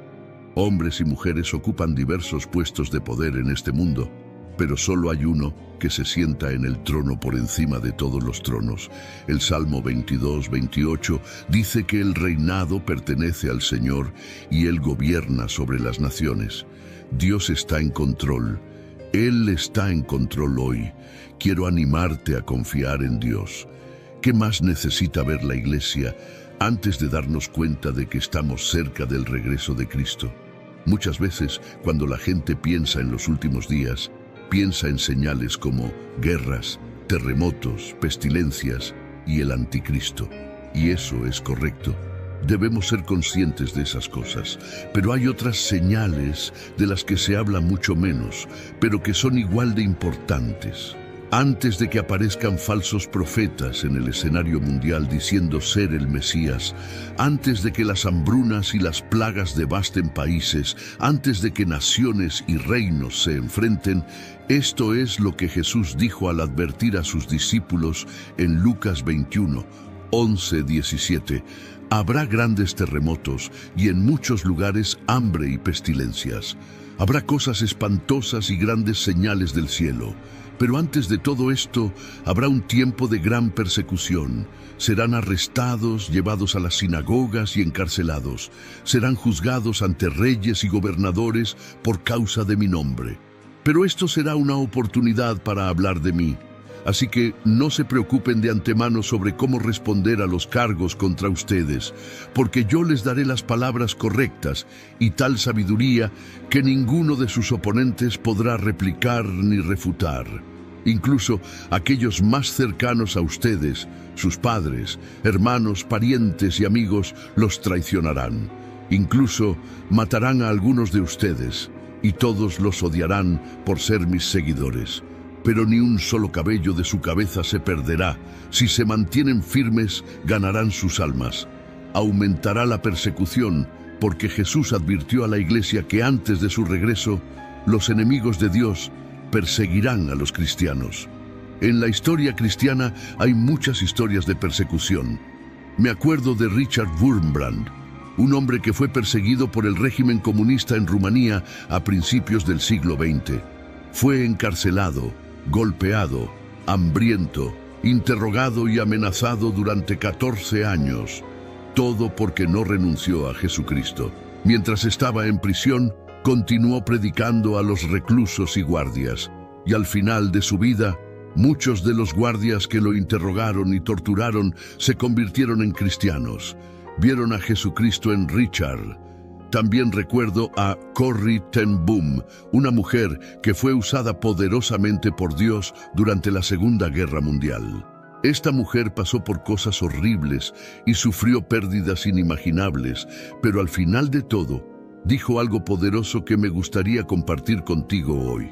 Hombres y mujeres ocupan diversos puestos de poder en este mundo, pero solo hay uno que se sienta en el trono por encima de todos los tronos. El Salmo 22:28 dice que el reinado pertenece al Señor y Él gobierna sobre las naciones. Dios está en control. Él está en control hoy. Quiero animarte a confiar en Dios. ¿Qué más necesita ver la Iglesia antes de darnos cuenta de que estamos cerca del regreso de Cristo? Muchas veces, cuando la gente piensa en los últimos días, piensa en señales como guerras, terremotos, pestilencias y el anticristo. Y eso es correcto. Debemos ser conscientes de esas cosas, pero hay otras señales de las que se habla mucho menos, pero que son igual de importantes. Antes de que aparezcan falsos profetas en el escenario mundial diciendo ser el Mesías, antes de que las hambrunas y las plagas devasten países, antes de que naciones y reinos se enfrenten, esto es lo que Jesús dijo al advertir a sus discípulos en Lucas 21:11-17. Habrá grandes terremotos y en muchos lugares hambre y pestilencias. Habrá cosas espantosas y grandes señales del cielo. Pero antes de todo esto, habrá un tiempo de gran persecución. Serán arrestados, llevados a las sinagogas y encarcelados. Serán juzgados ante reyes y gobernadores por causa de mi nombre. Pero esto será una oportunidad para hablar de mí. Así que no se preocupen de antemano sobre cómo responder a los cargos contra ustedes, porque yo les daré las palabras correctas y tal sabiduría que ninguno de sus oponentes podrá replicar ni refutar. Incluso aquellos más cercanos a ustedes, sus padres, hermanos, parientes y amigos, los traicionarán. Incluso matarán a algunos de ustedes, y todos los odiarán por ser mis seguidores. Pero ni un solo cabello de su cabeza se perderá. Si se mantienen firmes, ganarán sus almas. Aumentará la persecución, porque Jesús advirtió a la Iglesia que antes de su regreso, los enemigos de Dios perseguirán a los cristianos. En la historia cristiana hay muchas historias de persecución. Me acuerdo de Richard Wurmbrand, un hombre que fue perseguido por el régimen comunista en Rumanía a principios del siglo XX. Fue encarcelado, golpeado, hambriento, interrogado y amenazado durante 14 años, todo porque no renunció a Jesucristo. Mientras estaba en prisión, continuó predicando a los reclusos y guardias, y al final de su vida, muchos de los guardias que lo interrogaron y torturaron se convirtieron en cristianos. Vieron a Jesucristo en Richard. También recuerdo a Corrie ten Boom, una mujer que fue usada poderosamente por Dios durante la Segunda Guerra Mundial. Esta mujer pasó por cosas horribles y sufrió pérdidas inimaginables, pero al final de todo, dijo algo poderoso que me gustaría compartir contigo hoy.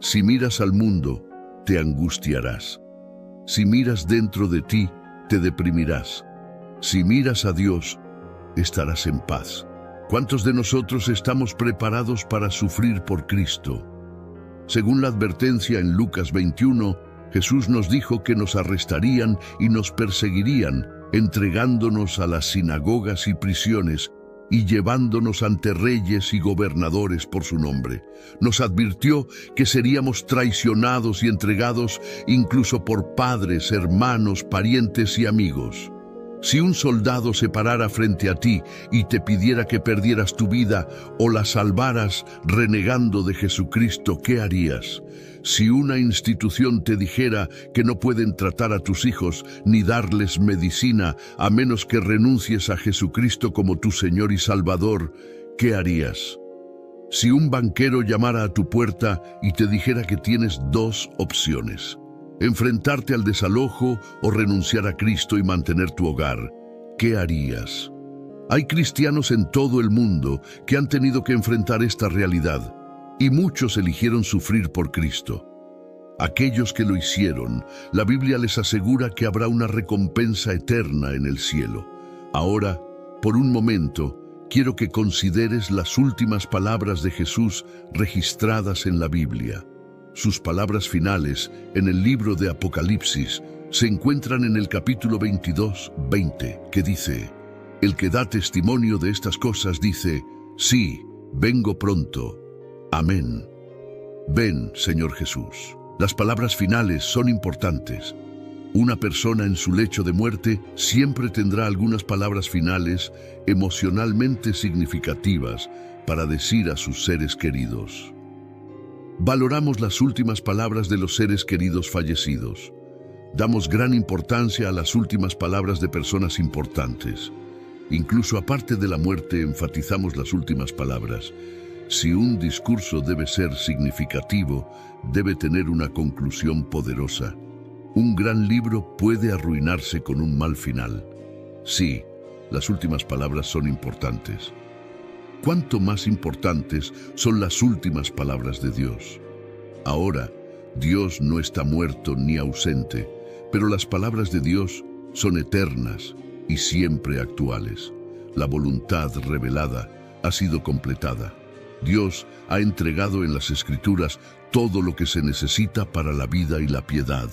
Si miras al mundo, te angustiarás. Si miras dentro de ti, te deprimirás. Si miras a Dios, estarás en paz. ¿Cuántos de nosotros estamos preparados para sufrir por Cristo? Según la advertencia en Lucas 21, Jesús nos dijo que nos arrestarían y nos perseguirían, entregándonos a las sinagogas y prisiones y llevándonos ante reyes y gobernadores por su nombre. Nos advirtió que seríamos traicionados y entregados incluso por padres, hermanos, parientes y amigos. Si un soldado se parara frente a ti y te pidiera que perdieras tu vida o la salvaras renegando de Jesucristo, ¿qué harías? Si una institución te dijera que no pueden tratar a tus hijos ni darles medicina a menos que renuncies a Jesucristo como tu Señor y Salvador, ¿qué harías? Si un banquero llamara a tu puerta y te dijera que tienes dos opciones: enfrentarte al desalojo o renunciar a Cristo y mantener tu hogar, ¿qué harías? Hay cristianos en todo el mundo que han tenido que enfrentar esta realidad, y muchos eligieron sufrir por Cristo. Aquellos que lo hicieron, la Biblia les asegura que habrá una recompensa eterna en el cielo. Ahora, por un momento, quiero que consideres las últimas palabras de Jesús registradas en la Biblia. Sus palabras finales en el libro de Apocalipsis se encuentran en el capítulo 22:20, que dice: el que da testimonio de estas cosas dice: sí, vengo pronto. Amén. Ven, Señor Jesús. Las palabras finales son importantes. Una persona en su lecho de muerte siempre tendrá algunas palabras finales emocionalmente significativas para decir a sus seres queridos. Valoramos las últimas palabras de los seres queridos fallecidos. Damos gran importancia a las últimas palabras de personas importantes. Incluso aparte de la muerte, enfatizamos las últimas palabras. Si un discurso debe ser significativo, debe tener una conclusión poderosa. Un gran libro puede arruinarse con un mal final. Sí, las últimas palabras son importantes. ¿Cuánto más importantes son las últimas palabras de Dios? Ahora, Dios no está muerto ni ausente, pero las palabras de Dios son eternas y siempre actuales. La voluntad revelada ha sido completada. Dios ha entregado en las Escrituras todo lo que se necesita para la vida y la piedad.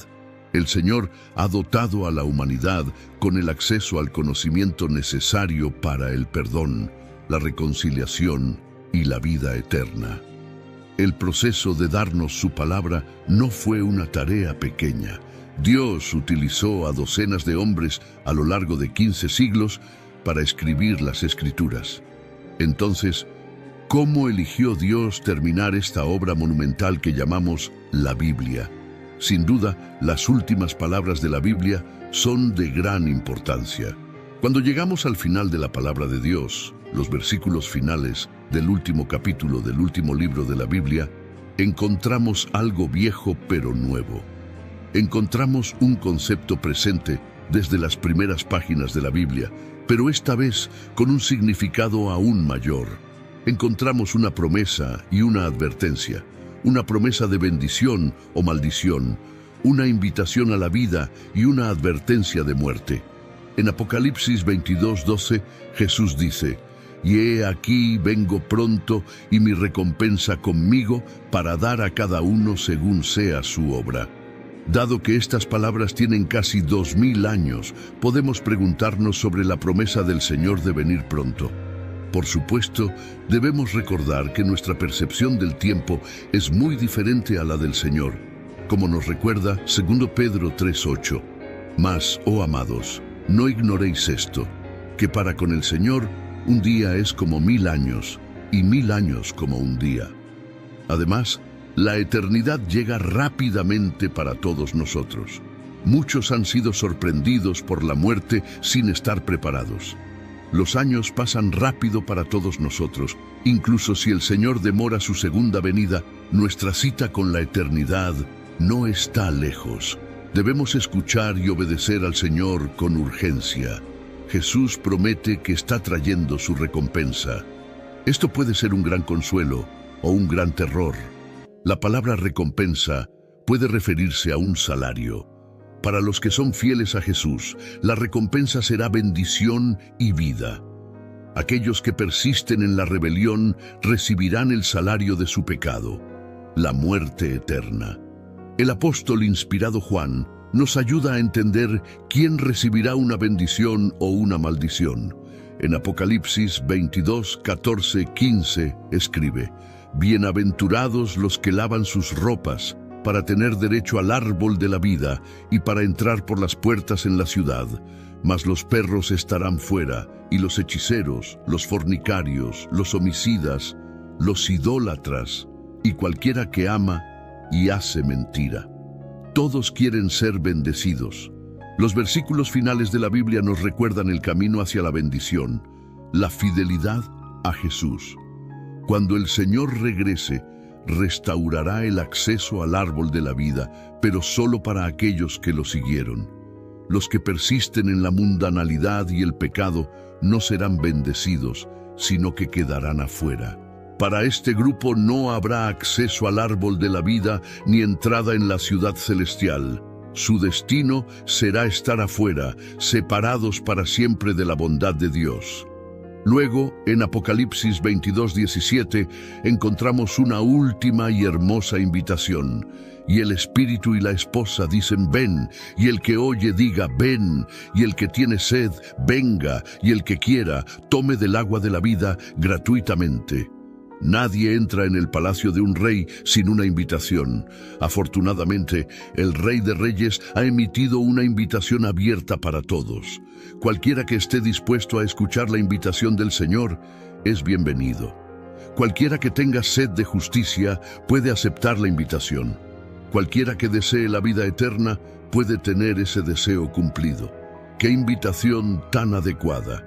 El Señor ha dotado a la humanidad con el acceso al conocimiento necesario para el perdón, la reconciliación y la vida eterna. El proceso de darnos su palabra no fue una tarea pequeña. Dios utilizó a docenas de hombres a lo largo de 15 siglos para escribir las Escrituras. Entonces, ¿cómo eligió Dios terminar esta obra monumental que llamamos la Biblia? Sin duda, las últimas palabras de la Biblia son de gran importancia. Cuando llegamos al final de la palabra de Dios, los versículos finales del último capítulo del último libro de la Biblia, encontramos algo viejo pero nuevo. Encontramos un concepto presente desde las primeras páginas de la Biblia, pero esta vez con un significado aún mayor. Encontramos una promesa y una advertencia, una promesa de bendición o maldición, una invitación a la vida y una advertencia de muerte. En Apocalipsis 22:12, Jesús dice: «Y he aquí vengo pronto, y mi recompensa conmigo, para dar a cada uno según sea su obra». Dado que estas palabras tienen casi 2000 años, podemos preguntarnos sobre la promesa del Señor de venir pronto. Por supuesto, debemos recordar que nuestra percepción del tiempo es muy diferente a la del Señor, como nos recuerda 2 Pedro 3:8. Mas, oh amados, no ignoréis esto, que para con el Señor un día es como 1000 años, y 1000 años como un día. Además, la eternidad llega rápidamente para todos nosotros. Muchos han sido sorprendidos por la muerte sin estar preparados. Los años pasan rápido para todos nosotros. Incluso si el Señor demora su segunda venida, nuestra cita con la eternidad no está lejos. Debemos escuchar y obedecer al Señor con urgencia. Jesús promete que está trayendo su recompensa. Esto puede ser un gran consuelo o un gran terror. La palabra recompensa puede referirse a un salario. Para los que son fieles a Jesús, la recompensa será bendición y vida. Aquellos que persisten en la rebelión recibirán el salario de su pecado, la muerte eterna. El apóstol inspirado Juan nos ayuda a entender quién recibirá una bendición o una maldición. En Apocalipsis 22, 14, 15 escribe: Bienaventurados los que lavan sus ropas, para tener derecho al árbol de la vida y para entrar por las puertas en la ciudad. Mas los perros estarán fuera, y los hechiceros, los fornicarios, los homicidas, los idólatras, y cualquiera que ama y hace mentira. Todos quieren ser bendecidos. Los versículos finales de la Biblia nos recuerdan el camino hacia la bendición, la fidelidad a Jesús. Cuando el Señor regrese, restaurará el acceso al árbol de la vida, pero solo para aquellos que lo siguieron. Los que persisten en la mundanalidad y el pecado no serán bendecidos, sino que quedarán afuera. Para este grupo no habrá acceso al árbol de la vida ni entrada en la ciudad celestial. Su destino será estar afuera, separados para siempre de la bondad de Dios. Luego, en Apocalipsis 22:17, encontramos una última y hermosa invitación. Y el espíritu y la esposa dicen: ven, y el que oye diga: ven, y el que tiene sed, venga, y el que quiera, tome del agua de la vida gratuitamente. Nadie entra en el palacio de un rey sin una invitación. Afortunadamente, el Rey de Reyes ha emitido una invitación abierta para todos. Cualquiera que esté dispuesto a escuchar la invitación del Señor es bienvenido. Cualquiera que tenga sed de justicia puede aceptar la invitación. Cualquiera que desee la vida eterna puede tener ese deseo cumplido. ¡Qué invitación tan adecuada!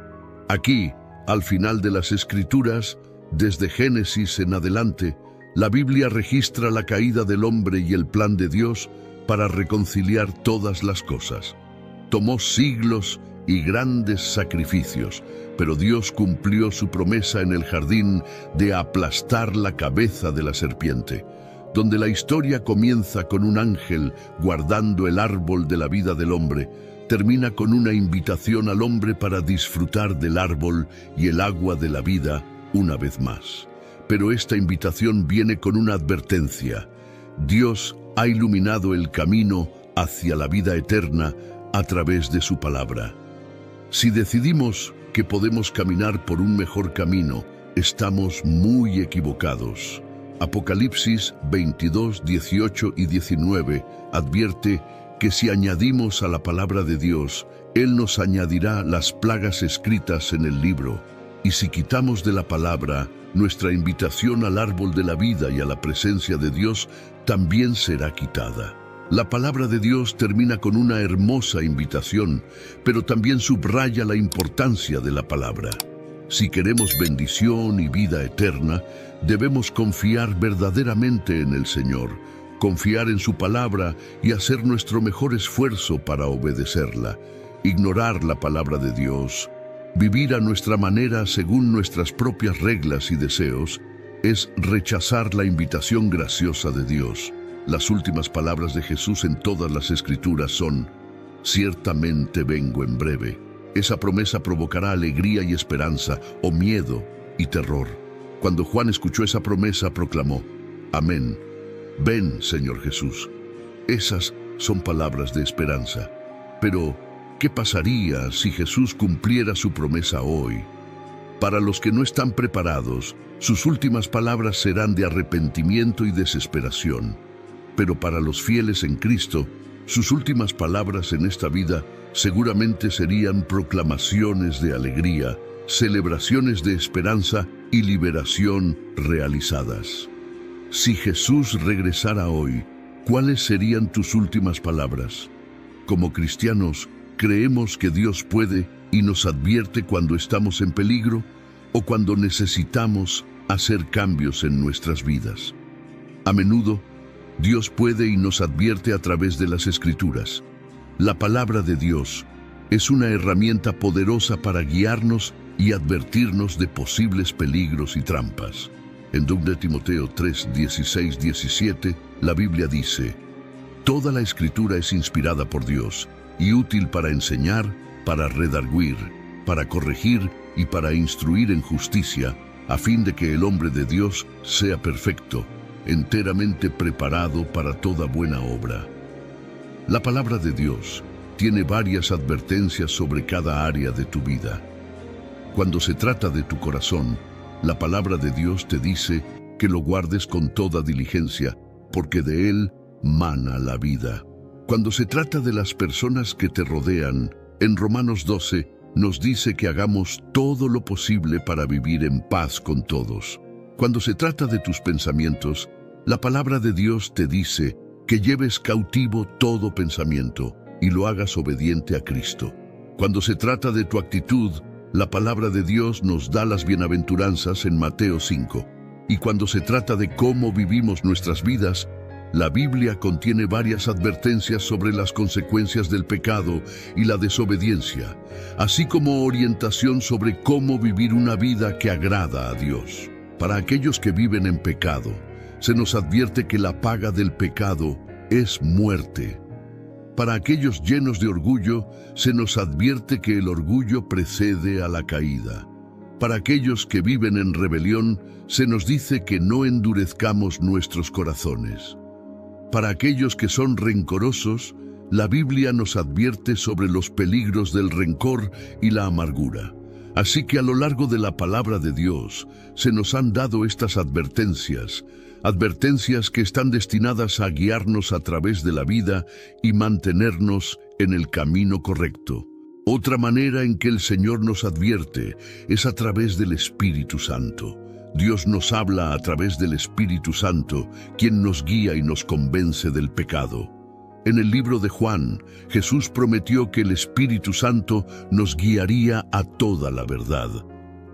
Aquí, al final de las Escrituras, desde Génesis en adelante, la Biblia registra la caída del hombre y el plan de Dios para reconciliar todas las cosas. Tomó siglos y grandes sacrificios, pero Dios cumplió su promesa en el jardín de aplastar la cabeza de la serpiente, donde la historia comienza con un ángel guardando el árbol de la vida del hombre, termina con una invitación al hombre para disfrutar del árbol y el agua de la vida una vez más. Pero esta invitación viene con una advertencia. Dios ha iluminado el camino hacia la vida eterna a través de su palabra. Si decidimos que podemos caminar por un mejor camino, estamos muy equivocados. Apocalipsis 22, 18 y 19 advierte que si añadimos a la palabra de Dios, Él nos añadirá las plagas escritas en el libro. Y si quitamos de la palabra, nuestra invitación al árbol de la vida y a la presencia de Dios también será quitada. La palabra de Dios termina con una hermosa invitación, pero también subraya la importancia de la palabra. Si queremos bendición y vida eterna, debemos confiar verdaderamente en el Señor, confiar en su palabra y hacer nuestro mejor esfuerzo para obedecerla. Ignorar la palabra de Dios, vivir a nuestra manera según nuestras propias reglas y deseos, es rechazar la invitación graciosa de Dios. Las últimas palabras de Jesús en todas las Escrituras son: ciertamente vengo en breve. Esa promesa provocará alegría y esperanza, o miedo y terror. Cuando Juan escuchó esa promesa, proclamó: amén. Ven, Señor Jesús. Esas son palabras de esperanza. Pero, ¿qué pasaría si Jesús cumpliera su promesa hoy? Para los que no están preparados, sus últimas palabras serán de arrepentimiento y desesperación. Pero para los fieles en Cristo, sus últimas palabras en esta vida seguramente serían proclamaciones de alegría, celebraciones de esperanza y liberación realizadas. Si Jesús regresara hoy, ¿cuáles serían tus últimas palabras? Como cristianos, ¿creemos que Dios puede y nos advierte cuando estamos en peligro o cuando necesitamos hacer cambios en nuestras vidas? A menudo, Dios puede y nos advierte a través de las Escrituras. La palabra de Dios es una herramienta poderosa para guiarnos y advertirnos de posibles peligros y trampas. En 2 Timoteo 3, 16, 17, la Biblia dice: Toda la Escritura es inspirada por Dios y útil para enseñar, para redarguir, para corregir y para instruir en justicia, a fin de que el hombre de Dios sea perfecto, enteramente preparado para toda buena obra. La palabra de Dios tiene varias advertencias sobre cada área de tu vida. Cuando se trata de tu corazón, la palabra de Dios te dice que lo guardes con toda diligencia, porque de él mana la vida. Cuando se trata de las personas que te rodean, en Romanos 12 nos dice que hagamos todo lo posible para vivir en paz con todos. Cuando se trata de tus pensamientos, la palabra de Dios te dice que lleves cautivo todo pensamiento y lo hagas obediente a Cristo. Cuando se trata de tu actitud, la palabra de Dios nos da las bienaventuranzas en Mateo 5. Y cuando se trata de cómo vivimos nuestras vidas, la Biblia contiene varias advertencias sobre las consecuencias del pecado y la desobediencia, así como orientación sobre cómo vivir una vida que agrada a Dios. Para aquellos que viven en pecado, se nos advierte que la paga del pecado es muerte. Para aquellos llenos de orgullo, se nos advierte que el orgullo precede a la caída. Para aquellos que viven en rebelión, se nos dice que no endurezcamos nuestros corazones. Para aquellos que son rencorosos, la Biblia nos advierte sobre los peligros del rencor y la amargura. Así que a lo largo de la palabra de Dios, se nos han dado estas advertencias que están destinadas a guiarnos a través de la vida y mantenernos en el camino correcto. Otra manera en que el Señor nos advierte es a través del Espíritu Santo. Dios nos habla a través del Espíritu Santo, quien nos guía y nos convence del pecado. En el libro de Juan, Jesús prometió que el Espíritu Santo nos guiaría a toda la verdad.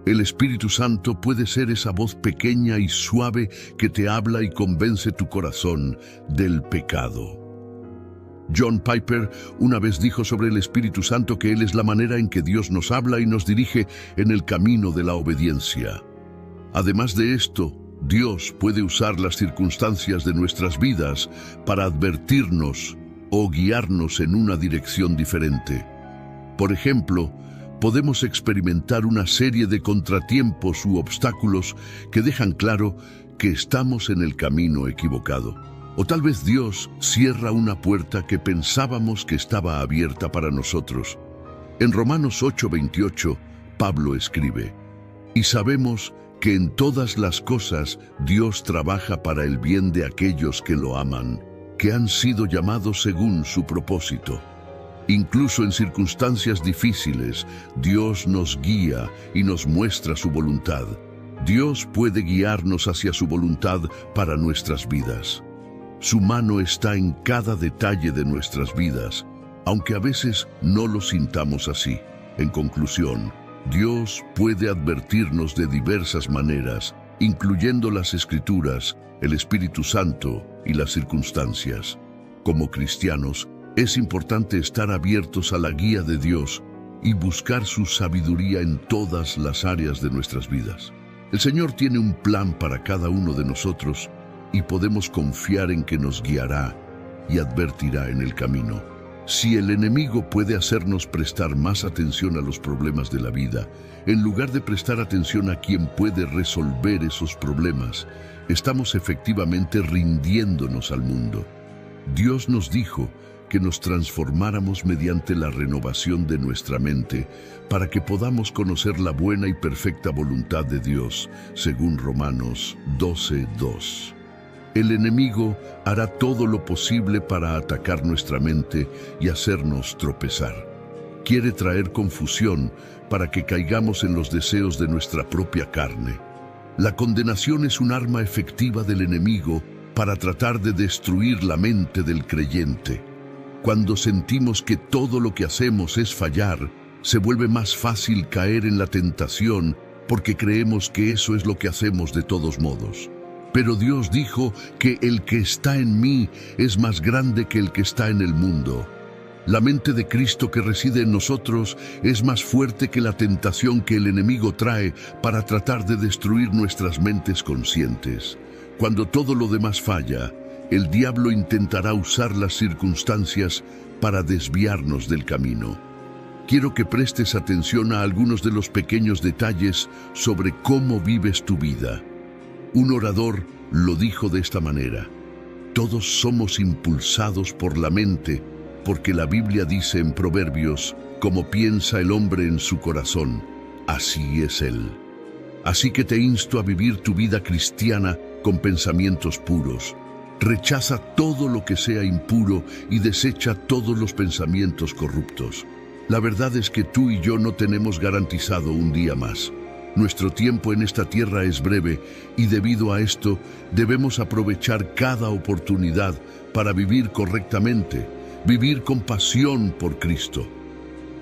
El Espíritu Santo puede ser esa voz pequeña y suave que te habla y convence tu corazón del pecado. John Piper una vez dijo sobre el Espíritu Santo que Él es la manera en que Dios nos habla y nos dirige en el camino de la obediencia. Además de esto, Dios puede usar las circunstancias de nuestras vidas para advertirnos o guiarnos en una dirección diferente. Por ejemplo, podemos experimentar una serie de contratiempos u obstáculos que dejan claro que estamos en el camino equivocado. O tal vez Dios cierra una puerta que pensábamos que estaba abierta para nosotros. En Romanos 8:28, Pablo escribe: Y sabemos que en todas las cosas Dios trabaja para el bien de aquellos que lo aman, que han sido llamados según su propósito. Incluso en circunstancias difíciles, Dios nos guía y nos muestra su voluntad. Dios puede guiarnos hacia su voluntad para nuestras vidas. Su mano está en cada detalle de nuestras vidas, aunque a veces no lo sintamos así. En conclusión, Dios puede advertirnos de diversas maneras, incluyendo las Escrituras, el Espíritu Santo y las circunstancias. Como cristianos, es importante estar abiertos a la guía de Dios y buscar su sabiduría en todas las áreas de nuestras vidas. El Señor tiene un plan para cada uno de nosotros y podemos confiar en que nos guiará y advertirá en el camino. Si el enemigo puede hacernos prestar más atención a los problemas de la vida, en lugar de prestar atención a quien puede resolver esos problemas, estamos efectivamente rindiéndonos al mundo. Dios nos dijo que nos transformáramos mediante la renovación de nuestra mente para que podamos conocer la buena y perfecta voluntad de Dios, según Romanos 12:2. El enemigo hará todo lo posible para atacar nuestra mente y hacernos tropezar. Quiere traer confusión para que caigamos en los deseos de nuestra propia carne. La condenación es un arma efectiva del enemigo para tratar de destruir la mente del creyente. Cuando sentimos que todo lo que hacemos es fallar, se vuelve más fácil caer en la tentación porque creemos que eso es lo que hacemos de todos modos. Pero Dios dijo que el que está en mí es más grande que el que está en el mundo. La mente de Cristo que reside en nosotros es más fuerte que la tentación que el enemigo trae para tratar de destruir nuestras mentes conscientes. Cuando todo lo demás falla, el diablo intentará usar las circunstancias para desviarnos del camino. Quiero que prestes atención a algunos de los pequeños detalles sobre cómo vives tu vida. Un orador lo dijo de esta manera: todos somos impulsados por la mente, porque la Biblia dice en Proverbios, como piensa el hombre en su corazón, así es él. Así que te insto a vivir tu vida cristiana con pensamientos puros. Rechaza todo lo que sea impuro y desecha todos los pensamientos corruptos. La verdad es que tú y yo no tenemos garantizado un día más. Nuestro tiempo en esta tierra es breve y debido a esto debemos aprovechar cada oportunidad para vivir correctamente, vivir con pasión por Cristo.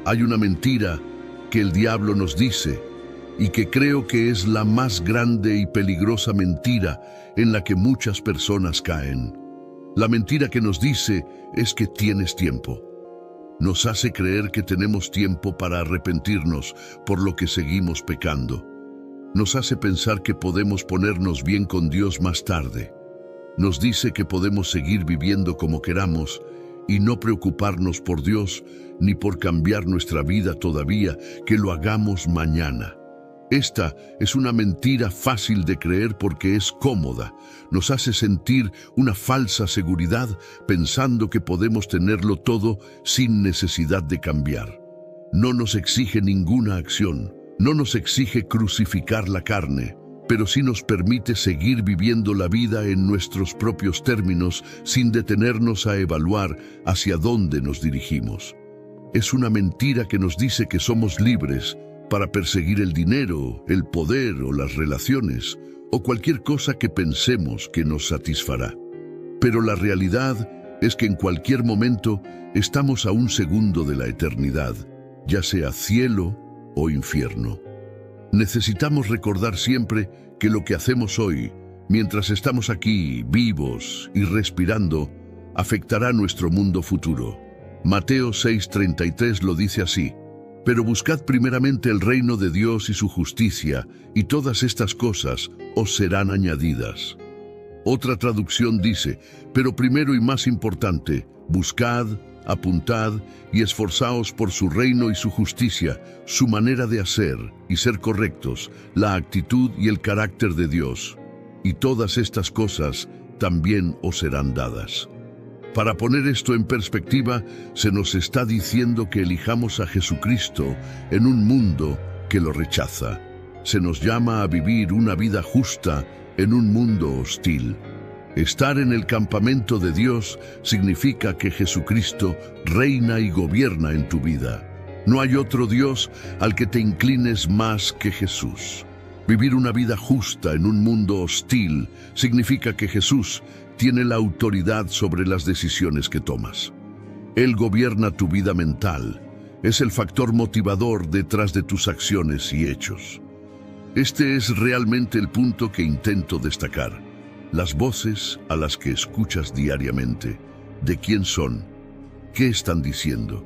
Hay una mentira que el diablo nos dice y que creo que es la más grande y peligrosa mentira en la que muchas personas caen. La mentira que nos dice es que tienes tiempo. Nos hace creer que tenemos tiempo para arrepentirnos por lo que seguimos pecando. Nos hace pensar que podemos ponernos bien con Dios más tarde. Nos dice que podemos seguir viviendo como queramos y no preocuparnos por Dios ni por cambiar nuestra vida todavía, que lo hagamos mañana. Esta es una mentira fácil de creer porque es cómoda. Nos hace sentir una falsa seguridad pensando que podemos tenerlo todo sin necesidad de cambiar. No nos exige ninguna acción, no nos exige crucificar la carne, pero sí nos permite seguir viviendo la vida en nuestros propios términos sin detenernos a evaluar hacia dónde nos dirigimos. Es una mentira que nos dice que somos libres para perseguir el dinero, el poder o las relaciones, o cualquier cosa que pensemos que nos satisfará. Pero la realidad es que en cualquier momento estamos a un segundo de la eternidad, ya sea cielo o infierno. Necesitamos recordar siempre que lo que hacemos hoy, mientras estamos aquí, vivos y respirando, afectará nuestro mundo futuro. Mateo 6:33 lo dice así: pero buscad primeramente el reino de Dios y su justicia, y todas estas cosas os serán añadidas. Otra traducción dice: pero primero y más importante, buscad, apuntad y esforzaos por su reino y su justicia, su manera de hacer y ser correctos, la actitud y el carácter de Dios, y todas estas cosas también os serán dadas. Para poner esto en perspectiva, se nos está diciendo que elijamos a Jesucristo en un mundo que lo rechaza. Se nos llama a vivir una vida justa en un mundo hostil. Estar en el campamento de Dios significa que Jesucristo reina y gobierna en tu vida. No hay otro Dios al que te inclines más que Jesús. Vivir una vida justa en un mundo hostil significa que Jesús tiene la autoridad sobre las decisiones que tomas. Él gobierna tu vida mental, es el factor motivador detrás de tus acciones y hechos. Este es realmente el punto que intento destacar. Las voces a las que escuchas diariamente, ¿de quién son? ¿Qué están diciendo?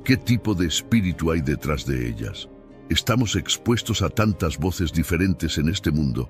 ¿Qué tipo de espíritu hay detrás de ellas? Estamos expuestos a tantas voces diferentes en este mundo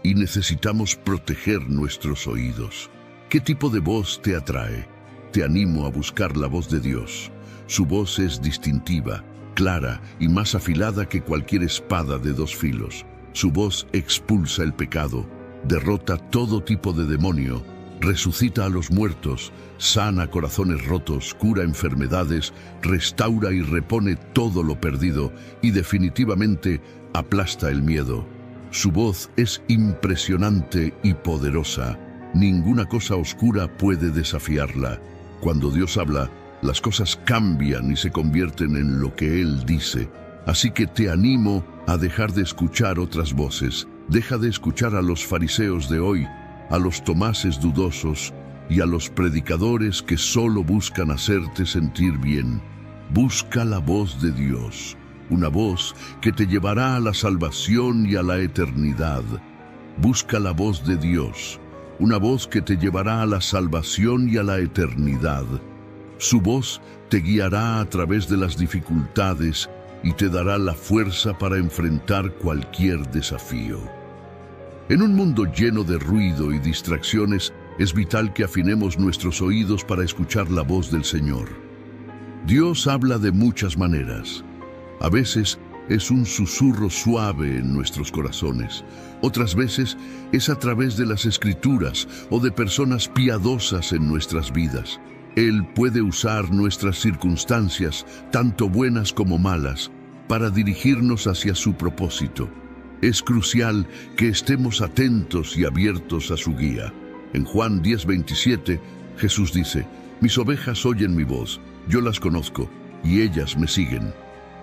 y necesitamos proteger nuestros oídos. ¿Qué tipo de voz te atrae? Te animo a buscar la voz de Dios. Su voz es distintiva, clara y más afilada que cualquier espada de dos filos. Su voz expulsa el pecado, derrota todo tipo de demonio, resucita a los muertos, sana corazones rotos, cura enfermedades, restaura y repone todo lo perdido y definitivamente aplasta el miedo. Su voz es impresionante y poderosa. Ninguna cosa oscura puede desafiarla. Cuando Dios habla, las cosas cambian y se convierten en lo que Él dice. Así que te animo a dejar de escuchar otras voces. Deja de escuchar a los fariseos de hoy, a los tomases dudosos y a los predicadores que solo buscan hacerte sentir bien. Busca la voz de Dios, una voz que te llevará a la salvación y a la eternidad. Busca la voz de Dios, una voz que te llevará a la salvación y a la eternidad. Su voz te guiará a través de las dificultades y te dará la fuerza para enfrentar cualquier desafío. En un mundo lleno de ruido y distracciones, es vital que afinemos nuestros oídos para escuchar la voz del Señor. Dios habla de muchas maneras. A veces es un susurro suave en nuestros corazones. Otras veces es a través de las Escrituras o de personas piadosas en nuestras vidas. Él puede usar nuestras circunstancias, tanto buenas como malas, para dirigirnos hacia su propósito. Es crucial que estemos atentos y abiertos a su guía. En Juan 10:27, Jesús dice: «Mis ovejas oyen mi voz, yo las conozco, y ellas me siguen».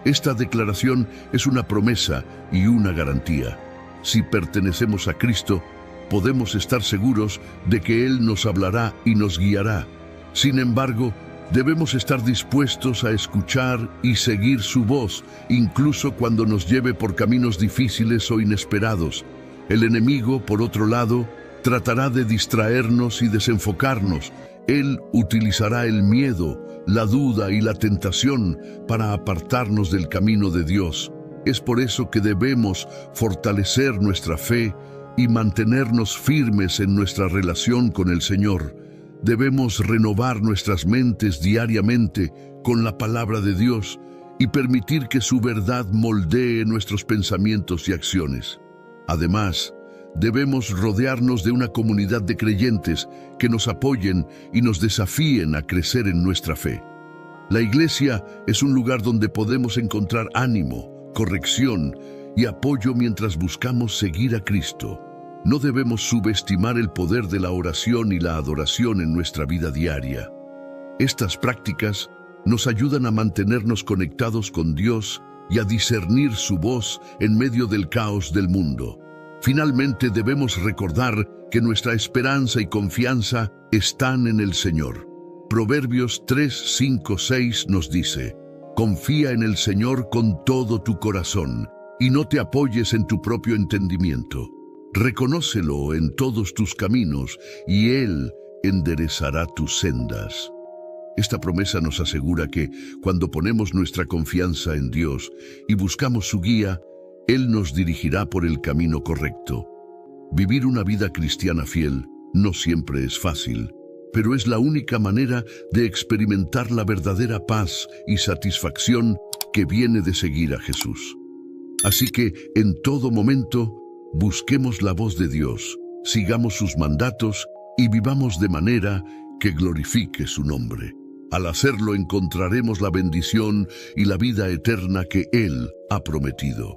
Esta declaración es una promesa y una garantía. Si pertenecemos a Cristo, podemos estar seguros de que Él nos hablará y nos guiará. Sin embargo, debemos estar dispuestos a escuchar y seguir su voz, incluso cuando nos lleve por caminos difíciles o inesperados. El enemigo, por otro lado, tratará de distraernos y desenfocarnos. Él utilizará el miedo, la duda y la tentación para apartarnos del camino de Dios. Es por eso que debemos fortalecer nuestra fe y mantenernos firmes en nuestra relación con el Señor. Debemos renovar nuestras mentes diariamente con la palabra de Dios y permitir que su verdad moldee nuestros pensamientos y acciones. Además, debemos rodearnos de una comunidad de creyentes que nos apoyen y nos desafíen a crecer en nuestra fe. La iglesia es un lugar donde podemos encontrar ánimo, corrección y apoyo mientras buscamos seguir a Cristo. No debemos subestimar el poder de la oración y la adoración en nuestra vida diaria. Estas prácticas nos ayudan a mantenernos conectados con Dios y a discernir su voz en medio del caos del mundo. Finalmente, debemos recordar que nuestra esperanza y confianza están en el Señor. Proverbios 3:5-6 nos dice: «Confía en el Señor con todo tu corazón y no te apoyes en tu propio entendimiento. Reconócelo en todos tus caminos y Él enderezará tus sendas». Esta promesa nos asegura que, cuando ponemos nuestra confianza en Dios y buscamos su guía, Él nos dirigirá por el camino correcto. Vivir una vida cristiana fiel no siempre es fácil, pero es la única manera de experimentar la verdadera paz y satisfacción que viene de seguir a Jesús. Así que, en todo momento, busquemos la voz de Dios, sigamos sus mandatos y vivamos de manera que glorifique su nombre. Al hacerlo, encontraremos la bendición y la vida eterna que Él ha prometido.